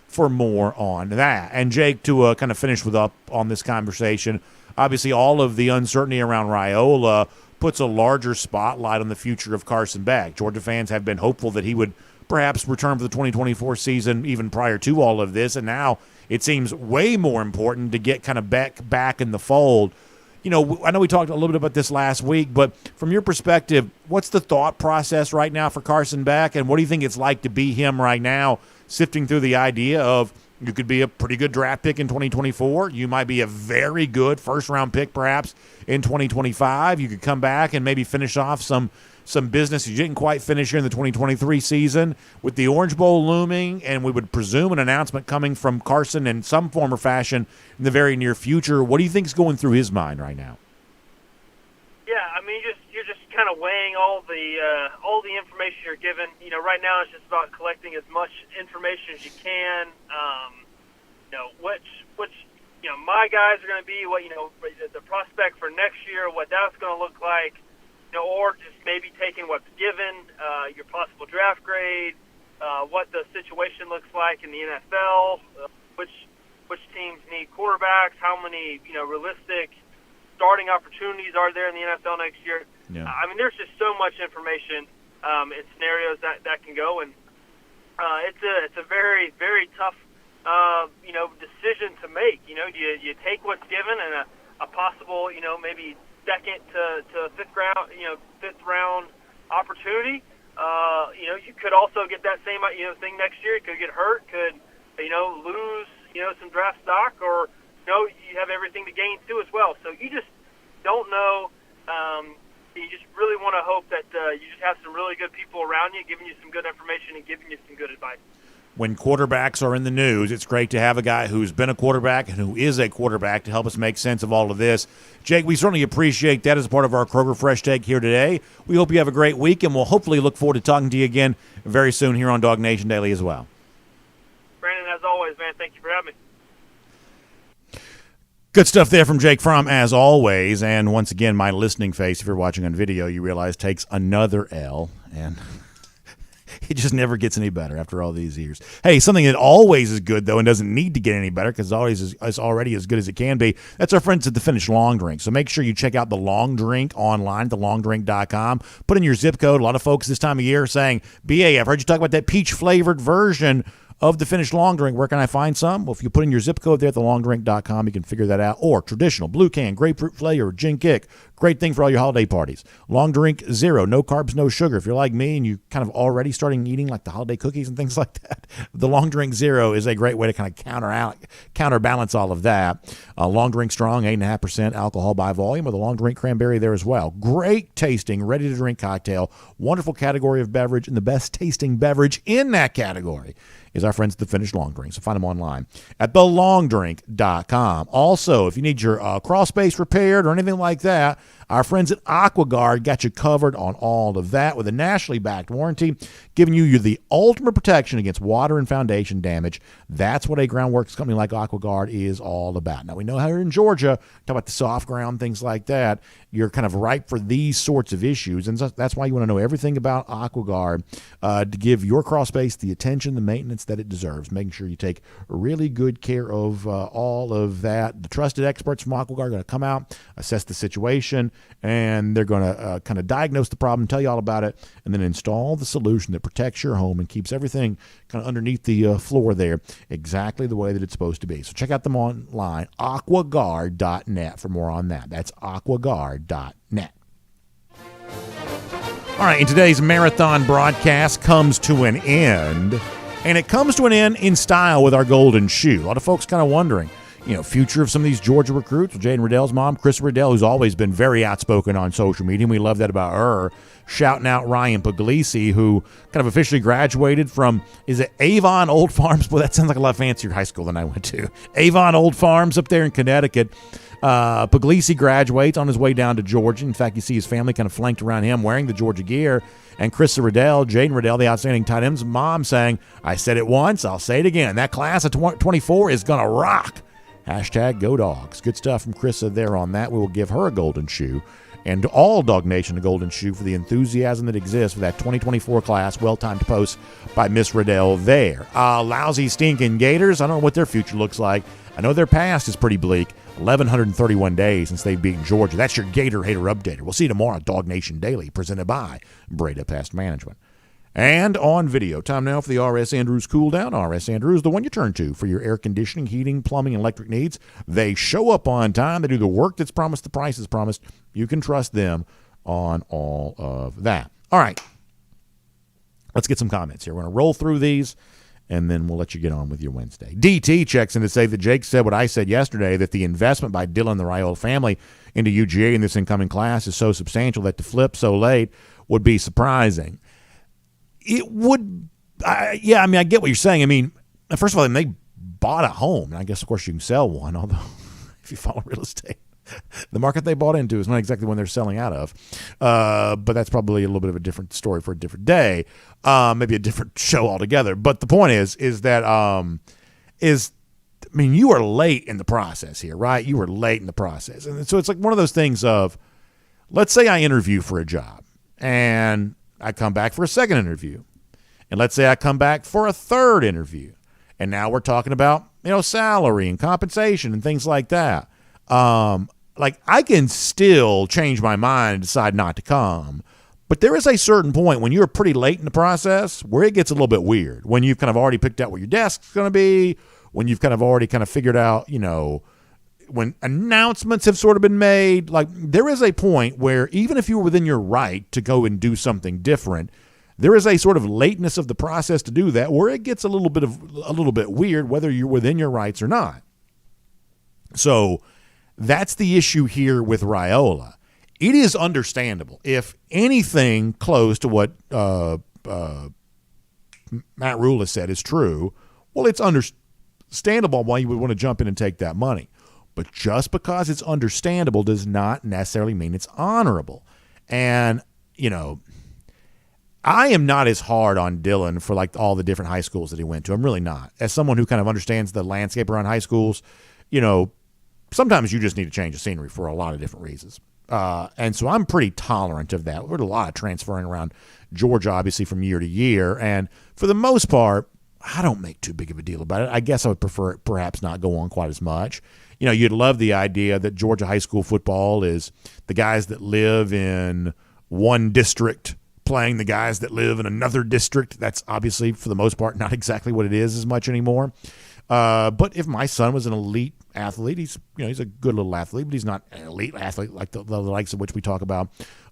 A: for more on that. And Jake, to kind of finish with up on this conversation, obviously all of the uncertainty around Raiola puts a larger spotlight on the future of Carson Beck. Georgia fans have been hopeful that he would perhaps return for the 2024 season even prior to all of this, and now it seems way more important to get kind of Beck back in the fold. You know, I know we talked a little bit about this last week, but from your perspective, what's the thought process right now for Carson Beck, and what do you think it's like to be him right now, sifting through the idea of you could be a pretty good draft pick in 2024. You might be a very good first-round pick perhaps in 2025. You could come back and maybe finish off some business you didn't quite finish here in the 2023 season. With the Orange Bowl looming, and we would presume an announcement coming from Carson in some form or fashion in the very near future, what do you think is going through his mind right now?
F: Yeah, I mean, you're just kind of weighing all the information you're given. You know, right now it's just about collecting as much information as you can. Which my guys are going to be, the prospect for next year, what that's going to look like. Or just maybe taking what's given, your possible draft grade, what the situation looks like in the NFL, which teams need quarterbacks, how many realistic starting opportunities are there in the NFL next year.
A: Yeah.
F: I mean, there's just so much information and scenarios that can go, and it's a very, very tough decision to make. Do you take what's given and a possible maybe second to fifth round opportunity. You could also get that same thing next year. You could get hurt, could lose some draft stock, or you have everything to gain too as well. So you just don't know. You just really want to hope that you just have some really good people around you, giving you some good information and giving you some good advice.
A: When quarterbacks are in the news, it's great to have a guy who's been a quarterback and who is a quarterback to help us make sense of all of this. Jake, we certainly appreciate that as a part of our Kroger Fresh Take here today. We hope you have a great week, and we'll hopefully look forward to talking to you again very soon here on DawgNation Daily as well.
F: Brandon, as always, man, thank you for having me.
A: Good stuff there from Jake Fromm, as always. And once again, my listening face, if you're watching on video, you realize takes another L, and it just never gets any better after all these years. Hey, something that always is good, though, and doesn't need to get any better because it's already as good as it can be, that's our friends at the Finnish Long Drink. So make sure you check out the Long Drink online at thelongdrink.com. Put in your zip code. A lot of folks this time of year are saying, BA, I've heard you talk about that peach-flavored version of the Finnish Long Drink. Where can I find some? Well, if you put in your zip code there at thelongdrink.com, you can figure that out. Or traditional, blue can, grapefruit flavor, gin kick. Great thing for all your holiday parties. Long Drink Zero, no carbs, no sugar. If you're like me and you kind of already starting eating like the holiday cookies and things like that, the Long Drink Zero is a great way to kind of counterbalance all of that. Long Drink Strong, 8.5% alcohol by volume, with a Long Drink Cranberry there as well. Great tasting, ready-to-drink cocktail. Wonderful category of beverage, and the best tasting beverage in that category is our friends at the Finnish Long Drink. So find them online at thelongdrink.com. Also, if you need your crawl space repaired or anything like that, our friends at AquaGuard got you covered on all of that with a nationally backed warranty, giving you the ultimate protection against water and foundation damage. That's what a groundworks company like AquaGuard is all about. Now, we know how you're in Georgia, talk about the soft ground, things like that. You're kind of ripe for these sorts of issues, and that's why you want to know everything about AquaGuard to give your crawl space the attention, the maintenance that it deserves, making sure you take really good care of all of that. The trusted experts from AquaGuard are going to come out, assess the situation, and they're going to kind of diagnose the problem, tell you all about it, and then install the solution that protects your home and keeps everything kind of underneath the floor there exactly the way that it's supposed to be. So check out them online, aquaguard.net, for more on that. That's aquaguard.net. All right, and today's marathon broadcast comes to an end. And it comes to an end in style with our golden shoe. A lot of folks kind of wondering, future of some of these Georgia recruits. Well, Jaden Riddell's mom, Chris Riddell, who's always been very outspoken on social media, and we love that about her, shouting out Ryan Puglisi, who kind of officially graduated from, is it Avon Old Farms? Boy, that sounds like a lot fancier high school than I went to. Avon Old Farms up there in Connecticut. Puglisi graduates on his way down to Georgia. In fact, you see his family kind of flanked around him wearing the Georgia gear. And Chris Riddell, Jaden Riddell, the outstanding tight end's mom, saying, I said it once, I'll say it again. That class of 24 is going to rock. Hashtag Go Dogs. Good stuff from Chrissa there on that. We will give her a golden shoe, and all Dog Nation a golden shoe for the enthusiasm that exists for that 2024 class. Well-timed post by Miss Riddell there. Lousy stinking Gators. I don't know what their future looks like. I know their past is pretty bleak. 1,131 days since they've beaten Georgia. That's your Gator Hater Updater. We'll see you tomorrow at DawgNation Daily, presented by Breda Pest Management. And on video, time now for the R.S. Andrews Cool Down. R.S. Andrews, the one you turn to for your air conditioning, heating, plumbing, and electric needs. They show up on time. They do the work that's promised. The price is promised. You can trust them on all of that. All right. Let's get some comments here. We're going to roll through these, and then we'll let you get on with your Wednesday. DT checks in to say that Jake said what I said yesterday, that the investment by Dyan and the Raiola family into UGA in this incoming class is so substantial that to flip so late would be surprising. It would, I get what you're saying. I mean, first of all, they bought a home, and I guess, of course, you can sell one, although if you follow real estate, the market they bought into is not exactly one they're selling out of. But that's probably a little bit of a different story for a different day, maybe a different show altogether. But the point is that, you are late in the process here, right? You were late in the process. And so it's like one of those things of, let's say I interview for a job, and I come back for a second interview. And let's say I come back for a third interview. And now we're talking about, salary and compensation and things like that. I can still change my mind and decide not to come. But there is a certain point when you're pretty late in the process where it gets a little bit weird. When you've kind of already picked out where your desk's going to be, when you've kind of already kind of figured out, when announcements have sort of been made, there is a point where even if you were within your right to go and do something different, there is a sort of lateness of the process to do that where it gets a little bit weird whether you're within your rights or not. So that's the issue here with Raiola. It is understandable if anything close to what Matt Rhule said is true. Well, it's understandable why you would want to jump in and take that money. But just because it's understandable does not necessarily mean it's honorable. And, I am not as hard on Dyan for all the different high schools that he went to. I'm really not. As someone who kind of understands the landscape around high schools, sometimes you just need to change the scenery for a lot of different reasons. And so I'm pretty tolerant of that. There's a lot of transferring around Georgia, obviously, from year to year. And for the most part, I don't make too big of a deal about it. I guess I would prefer it perhaps not go on quite as much. You'd love the idea that Georgia high school football is the guys that live in one district playing the guys that live in another district. That's obviously, for the most part, not exactly what it is as much anymore. But if my son was an elite athlete, he's a good little athlete, but he's not an elite athlete like the likes of which we talk about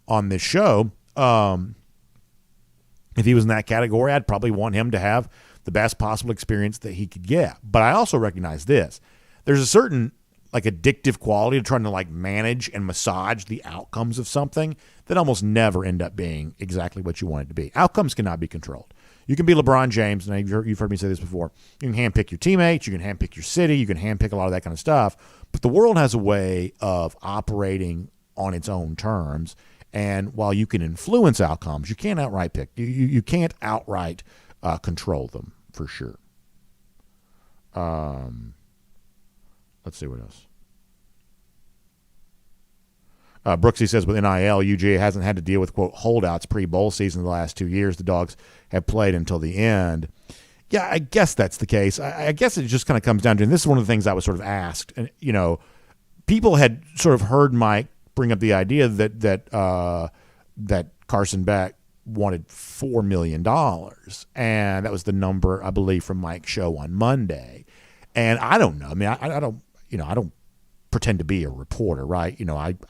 A: on this show. If he was in that category, I'd probably want him to have the best possible experience that he could get. But I also recognize this. There's a certain addictive quality to trying to manage and massage the outcomes of something that almost never end up being exactly what you want it to be. Outcomes cannot be controlled. You can be LeBron James, and you've heard me say this before. You can handpick your teammates, you can handpick your city, you can handpick a lot of that kind of stuff, but the world has a way of operating on its own terms, and while you can influence outcomes, you can't outright pick. You can't outright control them, for sure. Let's see what else. Brooksy says with NIL, UGA hasn't had to deal with, quote, holdouts pre-bowl season the last 2 years. The Dogs have played until the end. Yeah, I guess that's the case. I guess it just kind of comes down to, and this is one of the things I was sort of asked, and people had sort of heard Mike bring up the idea that Carson Beck wanted $4 million, and that was the number, I believe, from Mike's show on Monday. And I don't know. I mean, I don't pretend to be a reporter, right?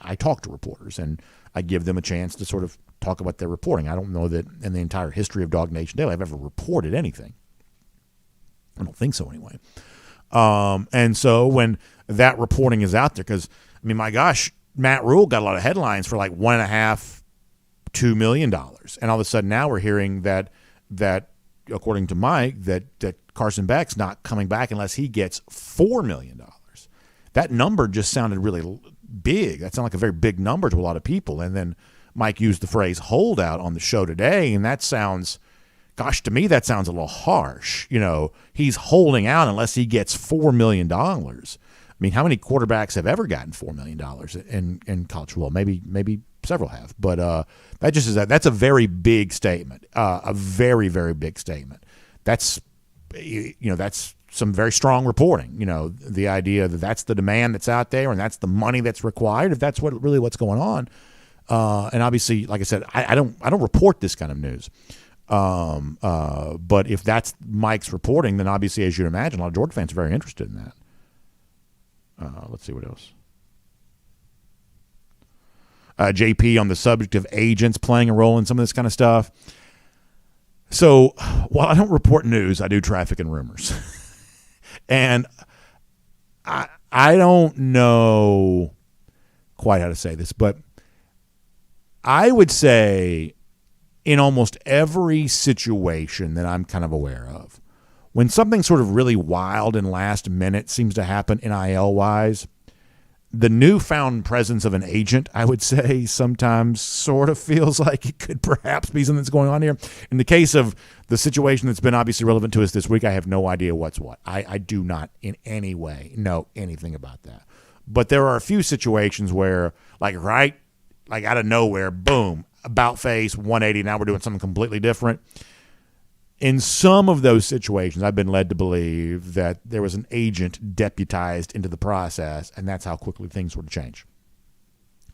A: I talk to reporters, and I give them a chance to sort of talk about their reporting. I don't know that in the entire history of DawgNation Daily I've ever reported anything. I don't think so anyway. And so when that reporting is out there, because, I mean, my gosh, Matt Rule got a lot of headlines for like $1.5, $2 million. And all of a sudden now we're hearing that according to Mike, that Carson Beck's not coming back unless he gets $4 million. That number just sounded really big. That sounded like a very big number to a lot of people. And then Mike used the phrase holdout on the show today, and that sounds, gosh, to me that sounds a little harsh. You know, he's holding out unless he gets $4 million. I mean, how many quarterbacks have ever gotten $4 million in college football? Maybe several have. But that's a very big statement, a very, very big statement. That's some very strong reporting. You know, the idea that that's the demand that's out there and that's the money that's required, if that's what's going on. And obviously, like I said, I don't report this kind of news. But if that's Mike's reporting, then obviously, as you'd imagine, a lot of Georgia fans are very interested in that. Let's see what else. JP on the subject of agents playing a role in some of this kind of stuff. So while I don't report news, I do traffic and rumors. And I don't know quite how to say this, but I would say in almost every situation that I'm kind of aware of, when something sort of really wild and last minute seems to happen NIL-wise, the newfound presence of an agent, I would say, sometimes sort of feels like it could perhaps be something that's going on here. In the case of the situation that's been obviously relevant to us this week, I have no idea what's what. I do not in any way know anything about that. But there are a few situations where, like out of nowhere, boom, about face, 180, now we're doing something completely different. In some of those situations, I've been led to believe that there was an agent deputized into the process, and that's how quickly things would change.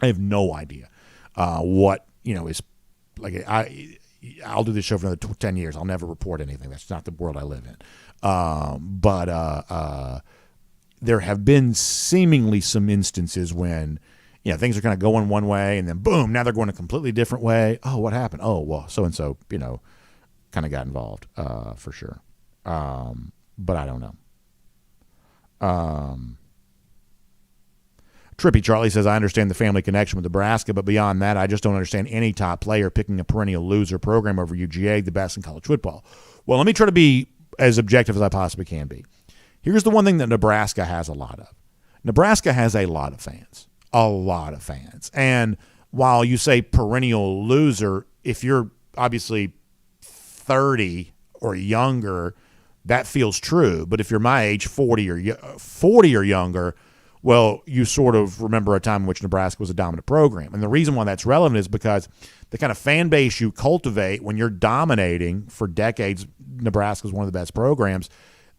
A: I have no idea what is like. I'll do this show for another 10 years. I'll never report anything. That's not the world I live in. But there have been seemingly some instances when things are kind of going one way, and then boom, now they're going a completely different way. Oh, what happened? Oh, well, so and so, kind of got involved for sure. But I don't know. Trippy Charlie says, I understand the family connection with Nebraska, but beyond that, I just don't understand any top player picking a perennial loser program over UGA, the best in college football. Well, let me try to be as objective as I possibly can be. Here's the one thing that Nebraska has a lot of. Nebraska has a lot of fans. A lot of fans. And while you say perennial loser, if you're obviously 30 or younger, that feels true. But if you're my age, 40 or younger, well, you sort of remember a time in which Nebraska was a dominant program. And the reason why that's relevant is because the kind of fan base you cultivate when you're dominating for decades, Nebraska is one of the best programs,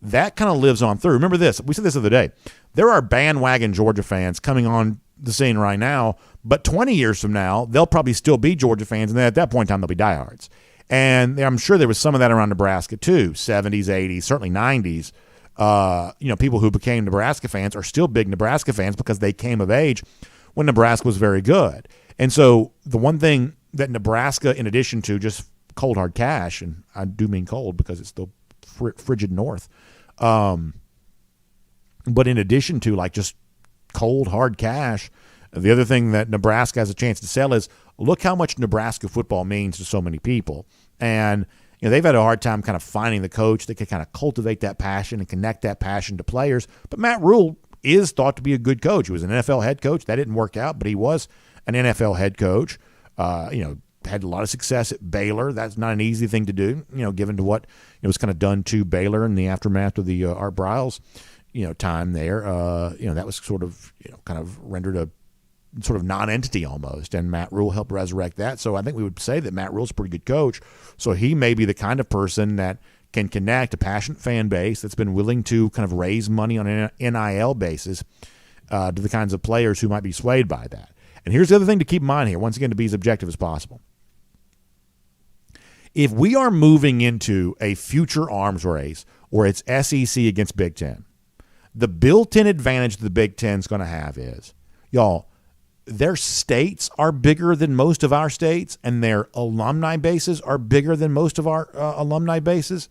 A: that kind of lives on through. Remember this. We said this the other day. There are bandwagon Georgia fans coming on the scene right now, but 20 years from now, they'll probably still be Georgia fans, and then at that point in time, they'll be diehards. And I'm sure there was some of that around Nebraska too, 70s, 80s, certainly 90s. People who became Nebraska fans are still big Nebraska fans because they came of age when Nebraska was very good. And so the one thing that Nebraska, in addition to just cold hard cash, and I do mean cold because it's the frigid north, but in addition to like just cold hard cash, the other thing that Nebraska has a chance to sell is look how much Nebraska football means to so many people. And they've had a hard time kind of finding the coach that can kind of cultivate that passion and connect that passion to players. But Matt Rule is thought to be a good coach. He was an NFL head coach. That didn't work out, but he was an NFL head coach. Had a lot of success at Baylor. That's not an easy thing to do, given to what was kind of done to Baylor in the aftermath of the Art Briles, time there. That was sort of, kind of rendered a sort of non-entity almost, and Matt Rule helped resurrect that. So I think we would say that Matt Rule's a pretty good coach. So he may be the kind of person that can connect a passionate fan base that's been willing to kind of raise money on an NIL basis to the kinds of players who might be swayed by that. And here's the other thing to keep in mind here, once again, to be as objective as possible. If we are moving into a future arms race where it's SEC against Big Ten, the built-in advantage the Big Ten is going to have is, their states are bigger than most of our states, and their alumni bases are bigger than most of our alumni bases.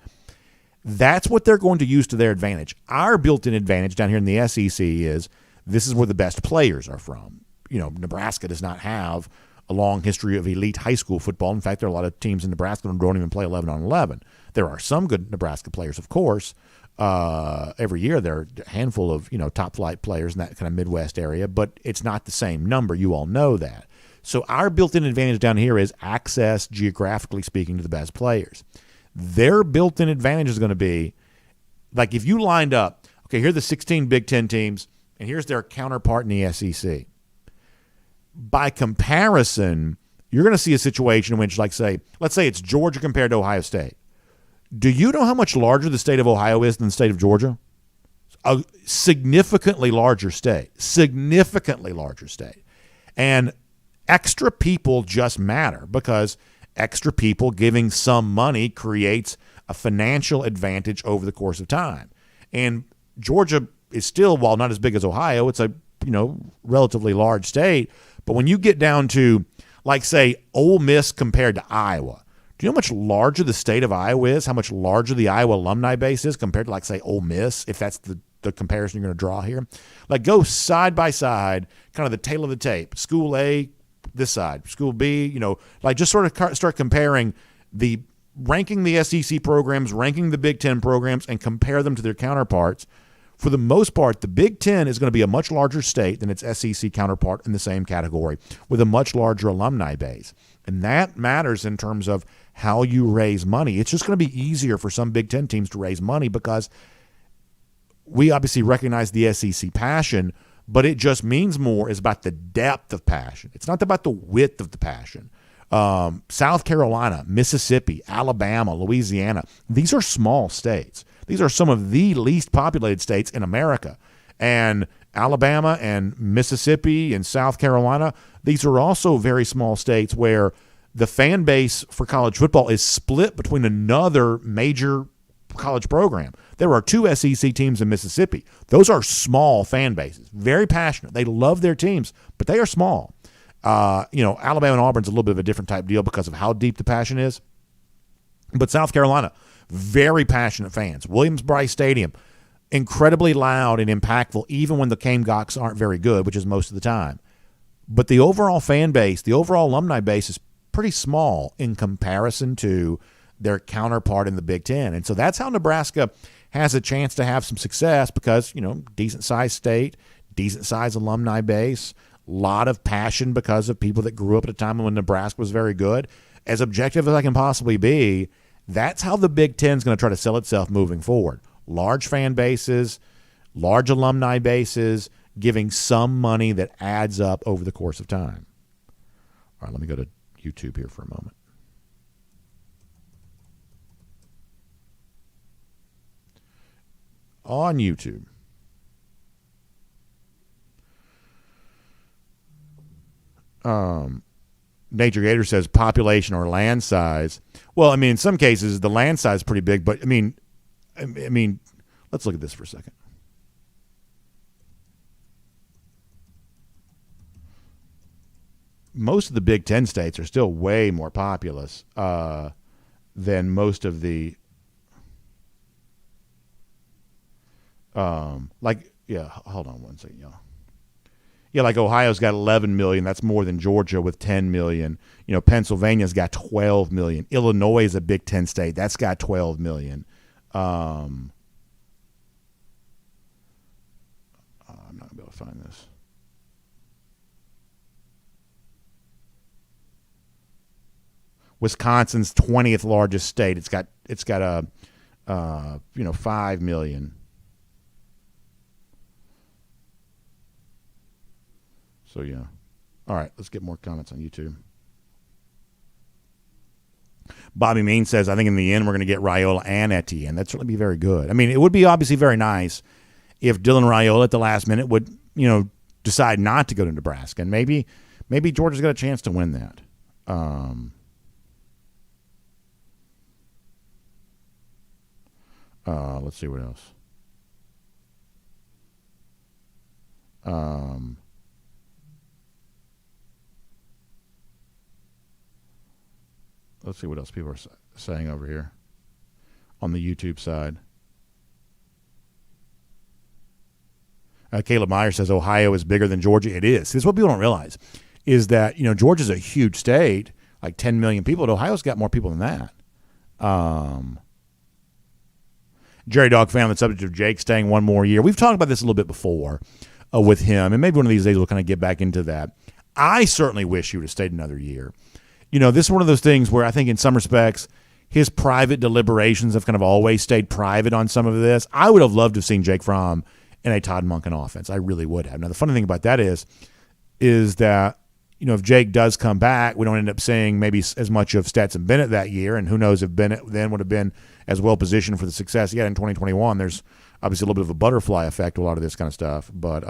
A: That's what they're going to use to their advantage. Our built-in advantage down here in the SEC is this is where the best players are from. Nebraska does not have a long history of elite high school football. In fact, there are a lot of teams in Nebraska that don't even play 11 on 11. There are some good Nebraska players, of course. Every year there are a handful of top-flight players in that kind of Midwest area, but it's not the same number. You all know that. So our built-in advantage down here is access, geographically speaking, to the best players. Their built-in advantage is going to be, like if you lined up, okay, here are the 16 Big Ten teams, and here's their counterpart in the SEC. By comparison, you're going to see a situation in which, let's say it's Georgia compared to Ohio State. Do you know how much larger the state of Ohio is than the state of Georgia? A significantly larger state. And extra people just matter because extra people giving some money creates a financial advantage over the course of time. And Georgia is still, while not as big as Ohio, it's a relatively large state. But when you get down to, like, say, Ole Miss compared to Iowa, do you know how much larger the state of Iowa is? How much larger the Iowa alumni base is compared to, like, say, Ole Miss, if that's the comparison you're going to draw here? Like, go side by side, kind of the tail of the tape. School A, this side. School B, just sort of start comparing ranking the SEC programs, ranking the Big Ten programs, and compare them to their counterparts. For the most part, the Big Ten is going to be a much larger state than its SEC counterpart in the same category with a much larger alumni base. And that matters in terms of how you raise money. It's just going to be easier for some Big Ten teams to raise money because we obviously recognize the SEC passion, but it just means more is about the depth of passion. It's not about the width of the passion. South Carolina, Mississippi, Alabama, Louisiana, these are small states. These are some of the least populated states in America. And Alabama and Mississippi and South Carolina, these are also very small states where the fan base for college football is split between another major college program. There are 2 SEC teams in Mississippi. Those are small fan bases, very passionate. They love their teams, but they are small. Alabama and Auburn's a little bit of a different type deal because of how deep the passion is. But South Carolina, very passionate fans. Williams-Brice Stadium, incredibly loud and impactful, even when the Gamecocks aren't very good, which is most of the time. But the overall fan base, the overall alumni base is pretty small in comparison to their counterpart in the Big Ten. And so that's how Nebraska has a chance to have some success because, decent-sized state, decent-sized alumni base, a lot of passion because of people that grew up at a time when Nebraska was very good. As objective as I can possibly be, that's how the Big Ten is going to try to sell itself moving forward. Large fan bases, large alumni bases, giving some money that adds up over the course of time. All right, let me go to YouTube here for a moment. On YouTube, Nature Gator says population or land size. Well, in some cases the land size is pretty big, but I mean, let's look at this for a second. Most of the Big Ten states are still way more populous than most of the hold on one second, y'all. Yeah, like Ohio's got 11 million. That's more than Georgia with 10 million. Pennsylvania's got 12 million. Illinois is a Big Ten state. That's got 12 million. I'm not going to be able to find this. Wisconsin's 20th largest state. It's got 5 million. So, yeah. All right, let's get more comments on YouTube. Bobby Mean says, I think in the end we're going to get Raiola and Etienne. That'd certainly be very good. It would be obviously very nice if Dylan Raiola at the last minute would, decide not to go to Nebraska. And maybe Georgia's got a chance to win that. Let's see what else. Let's see what else people are saying over here. on the YouTube side. Caleb Meyer says Ohio is bigger than Georgia. It is. This is what people don't realize is that, Georgia's a huge state, like 10 million people, but Ohio's got more people than that. Jerry Dog found the subject of Jake staying one more year. We've talked about this a little bit before with him, and maybe one of these days we'll kind of get back into that. I certainly wish he would have stayed another year. This is one of those things where I think in some respects his private deliberations have kind of always stayed private on some of this. I would have loved to have seen Jake Fromm in a Todd Monken offense. I really would have. Now, the funny thing about that is that, if Jake does come back, we don't end up seeing maybe as much of Stetson Bennett that year, and who knows if Bennett then would have been as well positioned for the success he had in 2021. There's obviously a little bit of a butterfly effect to a lot of this kind of stuff, but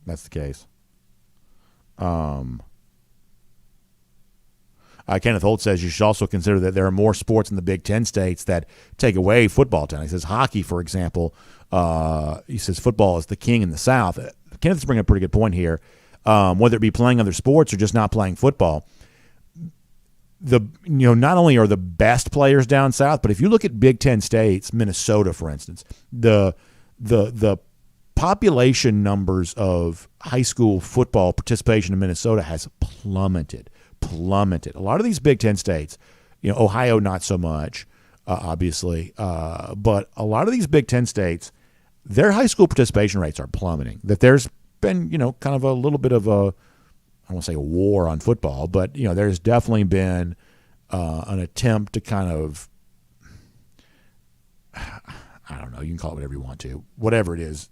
A: that's the case. Kenneth Holt says you should also consider that there are more sports in the Big Ten states that take away football time. He says hockey, for example, he says football is the king in the South. Kenneth's bringing up a pretty good point here. Whether it be playing other sports or just not playing football, not only are the best players down south, but if you look at Big Ten states, Minnesota, for instance, the population numbers of high school football participation in Minnesota has plummeted. A lot of these Big Ten states, Ohio not so much, obviously, but a lot of these Big Ten states, their high school participation rates are plummeting. That there's been, kind of a little bit of I don't want to say a war on football, but, there's definitely been an attempt to kind of, I don't know, you can call it whatever you want to. Whatever it is,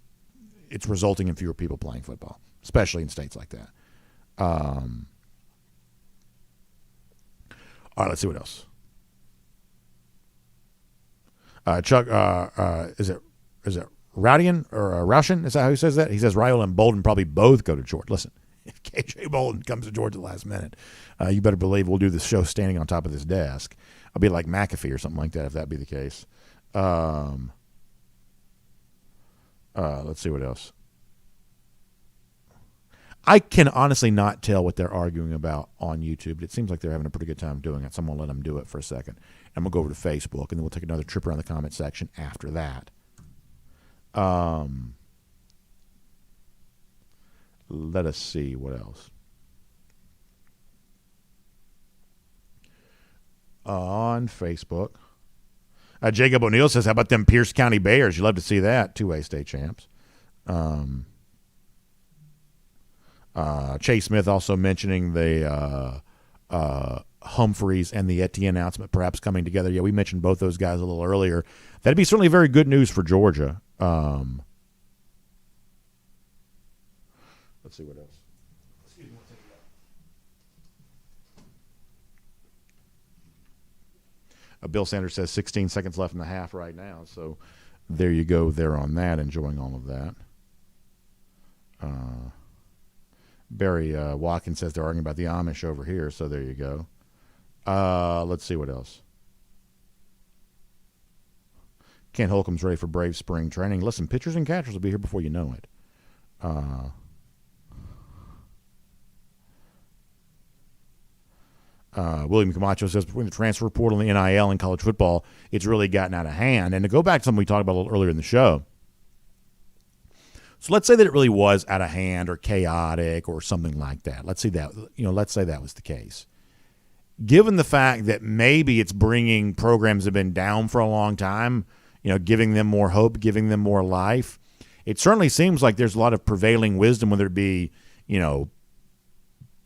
A: it's resulting in fewer people playing football, especially in states like that. All right, let's see what else. Chuck, is it Rowdian or Roushin? Is that how he says that? He says Raiola and Bolden probably both go to Georgia. Listen, if KJ Bolden comes to Georgia at the last minute, you better believe we'll do this show standing on top of this desk. I'll be like McAfee or something like that if that be the case. Let's see what else. I can honestly not tell what they're arguing about on YouTube, but it seems like they're having a pretty good time doing it, so I'm going to let them do it for a second. I'm going to go over to Facebook, and then we'll take another trip around the comment section after that. Let us see what else. On Facebook, Jacob O'Neill says, how about them Pierce County Bears? You love to see that. 2A state champs. Chase Smith also mentioning the Humphreys and the Etienne announcement perhaps coming together. Yeah, we mentioned both those guys a little earlier. That'd be certainly very good news for Georgia. Let's see what else. Bill Sanders says 16 seconds left in the half right now. So there you go there on that, enjoying all of that. Barry Watkins says they're arguing about the Amish over here, so there you go. Let's see what else. Kent Holcomb's ready for Brave spring training. Listen, pitchers and catchers will be here before you know it. William Camacho says between the transfer portal and the NIL in college football, it's really gotten out of hand. And to go back to something we talked about a little earlier in the show, so let's say that it really was out of hand or chaotic or something like that. Let's say that was the case. Given the fact that maybe it's bringing programs that have been down for a long time, giving them more hope, giving them more life, it certainly seems like there's a lot of prevailing wisdom, whether it be,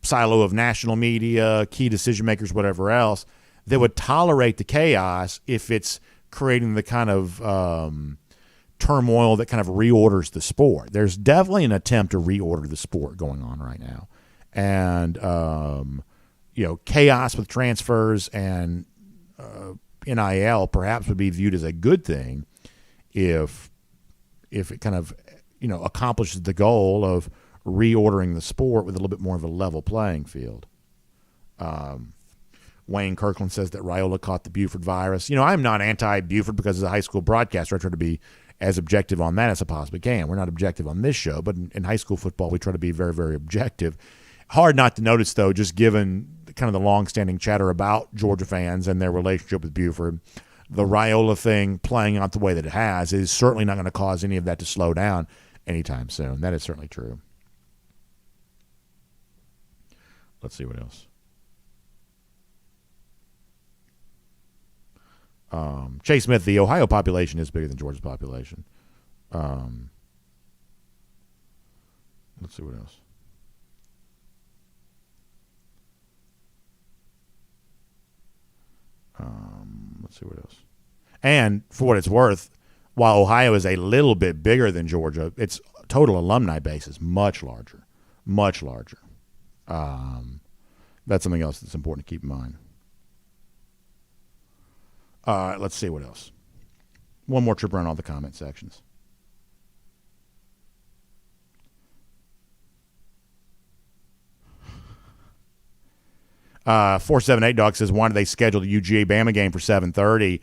A: silo of national media, key decision makers, whatever else, that would tolerate the chaos if it's creating the kind of turmoil that kind of reorders the sport. There's definitely an attempt to reorder the sport going on right now. And, chaos with transfers and NIL perhaps would be viewed as a good thing if it kind of, accomplishes the goal of reordering the sport with a little bit more of a level playing field. Wayne Kirkland says that Raiola caught the Buford virus. I'm not anti-Buford because as a high school broadcaster, I try to be as objective on that as I possibly can. We're not objective on this show, but in high school football, we try to be very, very objective. Hard not to notice, though, just given kind of the long-standing chatter about Georgia fans and their relationship with Buford, the Raiola thing playing out the way that it has is certainly not going to cause any of that to slow down anytime soon. That is certainly true. Let's see what else. Chase Smith, the Ohio population is bigger than Georgia's population. Let's see what else. Let's see what else. And for what it's worth, while Ohio is a little bit bigger than Georgia, its total alumni base is much larger. Much larger. That's something else that's important to keep in mind. Let's see what else. One more trip around all the comment sections. 478 Dog says, why did they schedule the UGA Bama game for 7:30?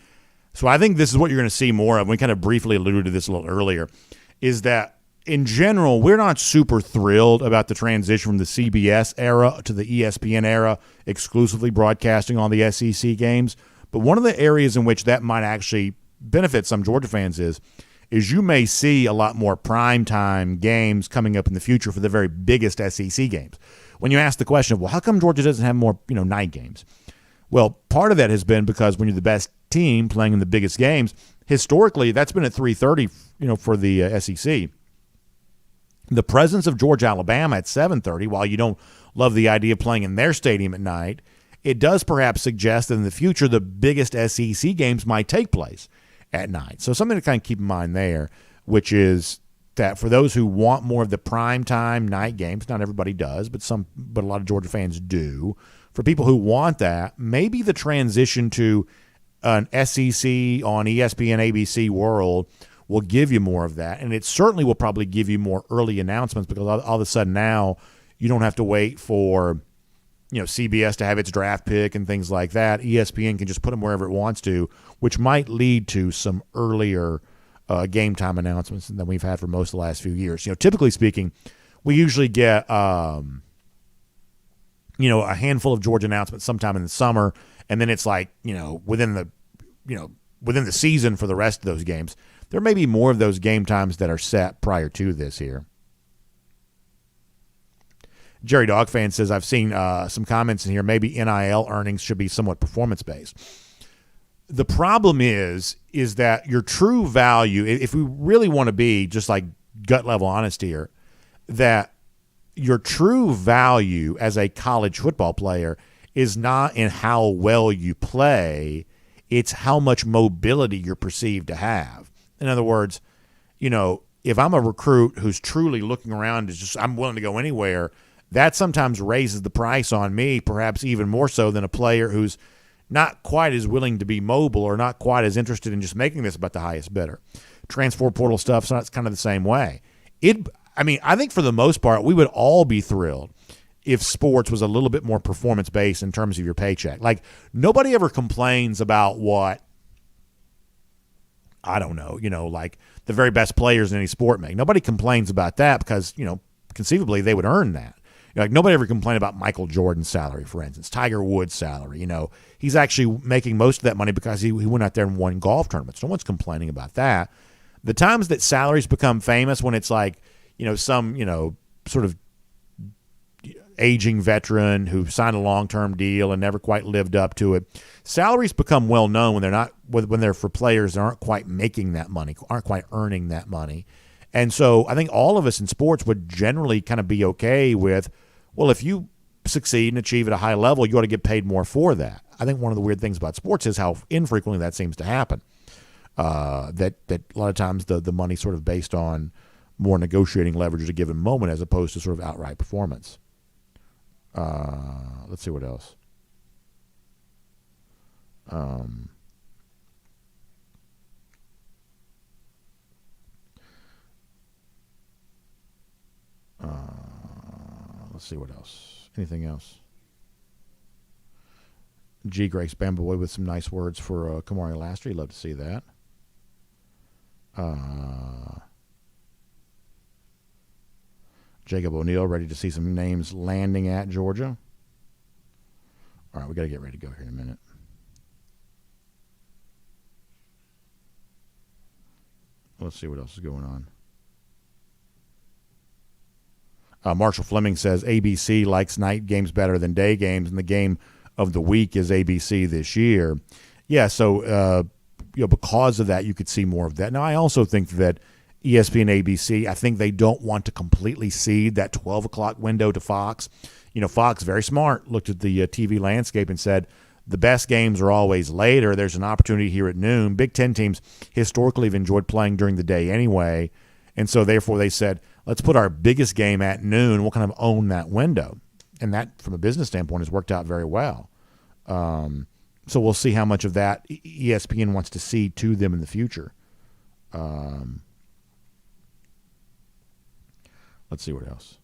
A: So I think this is what you're going to see more of. We kind of briefly alluded to this a little earlier, is that in general, we're not super thrilled about the transition from the CBS era to the ESPN era, exclusively broadcasting all the SEC games. But one of the areas in which that might actually benefit some Georgia fans is you may see a lot more primetime games coming up in the future for the very biggest SEC games. When you ask the question of, well, how come Georgia doesn't have more, night games? Well, part of that has been because when you're the best team playing in the biggest games, historically that's been at 3:30, for the SEC. The presence of Georgia Alabama at 7:30, while you don't love the idea of playing in their stadium at night, it does perhaps suggest that in the future the biggest SEC games might take place at night. So something to kind of keep in mind there, which is that for those who want more of the primetime night games, not everybody does, but a lot of Georgia fans do. For people who want that, maybe the transition to an SEC on ESPN, ABC world will give you more of that, and it certainly will probably give you more early announcements because all of a sudden now you don't have to wait for CBS to have its draft pick and things like that. ESPN can just put them wherever it wants to, which might lead to some earlier game time announcements than we've had for most of the last few years. Typically speaking, we usually get a handful of Georgia announcements sometime in the summer, and then it's like within the season for the rest of those games. There may be more of those game times that are set prior to this here. Jerry Dog Fan says, I've seen some comments in here, maybe NIL earnings should be somewhat performance-based. The problem is that your true value, if we really want to be just like gut-level honest here, that your true value as a college football player is not in how well you play, it's how much mobility you're perceived to have. In other words, if I'm a recruit who's truly looking around, I'm willing to go anywhere, that sometimes raises the price on me, perhaps even more so than a player who's not quite as willing to be mobile or not quite as interested in just making this about the highest bidder. Transfer portal stuff, so it's kind of the same way. I think for the most part, we would all be thrilled if sports was a little bit more performance-based in terms of your paycheck. Like, nobody ever complains about what, I don't know, like the very best players in any sport make. Nobody complains about that because, conceivably they would earn that. Like, nobody ever complained about Michael Jordan's salary, for instance, Tiger Woods' salary. He's actually making most of that money because he went out there and won golf tournaments. No one's complaining about that. The times that salaries become famous when it's like, some, sort of aging veteran who signed a long-term deal and never quite lived up to it. Salaries become well known when they're for players that aren't quite making that money, aren't quite earning that money. And so I think all of us in sports would generally kind of be okay with, well, if you succeed and achieve at a high level, you ought to get paid more for that. I think one of the weird things about sports is how infrequently that seems to happen. That a lot of times the money's sort of based on more negotiating leverage at a given moment as opposed to sort of outright performance. Let's see what else. Let's see what else. Anything else? G. Grace Bamba Boy with some nice words for Kamari Lastry. Love to see that. Jacob O'Neill ready to see some names landing at Georgia. All right, we got to get ready to go here in a minute. Let's see what else is going on. Marshall Fleming says ABC likes night games better than day games, and the game of the week is ABC this year. Yeah, so because of that, you could see more of that. Now, I also think that ESPN and ABC, I think they don't want to completely cede that 12 o'clock window to Fox. Fox, very smart, looked at the TV landscape and said, the best games are always later. There's an opportunity here at noon. Big Ten teams historically have enjoyed playing during the day anyway, and so therefore they said, let's put our biggest game at noon. We'll kind of own that window. And that, from a business standpoint, has worked out very well. So we'll see how much of that ESPN wants to cede to them in the future. Let's see what else.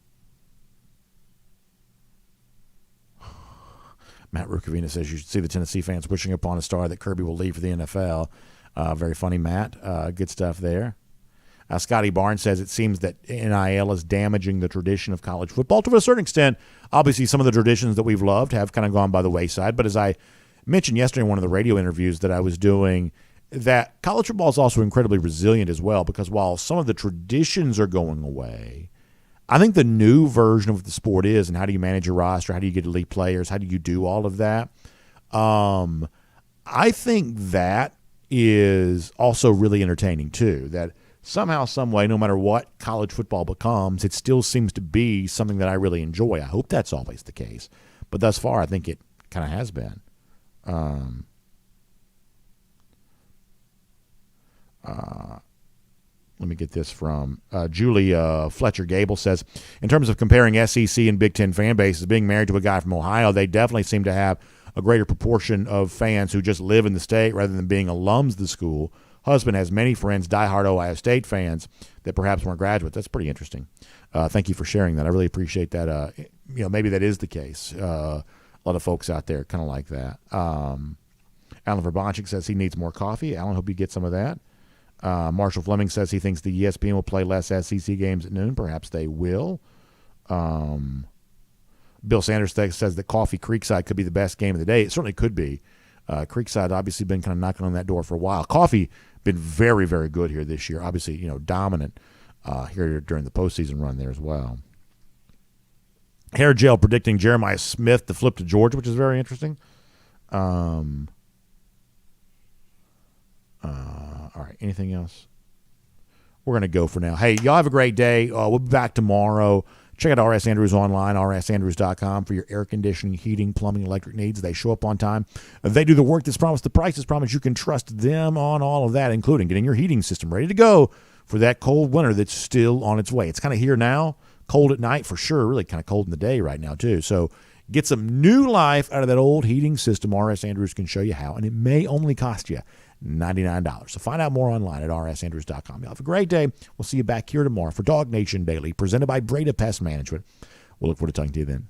A: Matt Rukavina says you should see the Tennessee fans wishing upon a star that Kirby will leave for the NFL. Very funny, Matt. Good stuff there. Scotty Barnes says it seems that NIL is damaging the tradition of college football to a certain extent. Obviously, some of the traditions that we've loved have kind of gone by the wayside. But as I mentioned yesterday in one of the radio interviews that I was doing, that college football is also incredibly resilient as well, because while some of the traditions are going away, I think the new version of what the sport is, and how do you manage your roster, how do you get elite players, how do you do all of that, I think that is also really entertaining too, that somehow, some way, no matter what college football becomes, it still seems to be something that I really enjoy. I hope that's always the case. But thus far, I think it kind of has been. Let me get this from Julie Fletcher Gable says, in terms of comparing SEC and Big Ten fan bases, being married to a guy from Ohio, they definitely seem to have a greater proportion of fans who just live in the state rather than being alums of the school. Husband has many friends, diehard Ohio State fans that perhaps weren't graduates. That's pretty interesting. Thank you for sharing that. I really appreciate that. Maybe that is the case. A lot of folks out there kind of like that. Alan Verbanchik says he needs more coffee. Alan, hope you get some of that. Marshall Fleming says he thinks the ESPN will play less SEC games at noon. Perhaps they will. Bill Sanders says that Coffee Creekside could be the best game of the day. It certainly could be. Creekside obviously been kind of knocking on that door for a while. Coffee been very, very good here this year. Obviously, dominant here during the postseason run there as well. Hair Gel predicting Jeremiah Smith to flip to Georgia, which is very interesting. All right, anything else? We're going to go for now. Hey, y'all have a great day. We'll be back tomorrow. Check out RS Andrews online, rsandrews.com, for your air conditioning, heating, plumbing, electric needs. They show up on time. They do the work that's promised. The price is promised. You can trust them on all of that, including getting your heating system ready to go for that cold winter that's still on its way. It's kind of here now, cold at night for sure, really kind of cold in the day right now too. So get some new life out of that old heating system. RS Andrews can show you how, and it may only cost you $99. So find out more online at rsandrews.com. Y'all have a great day. We'll see you back here tomorrow for DawgNation Daily, presented by Breda Pest Management. We'll look forward to talking to you then.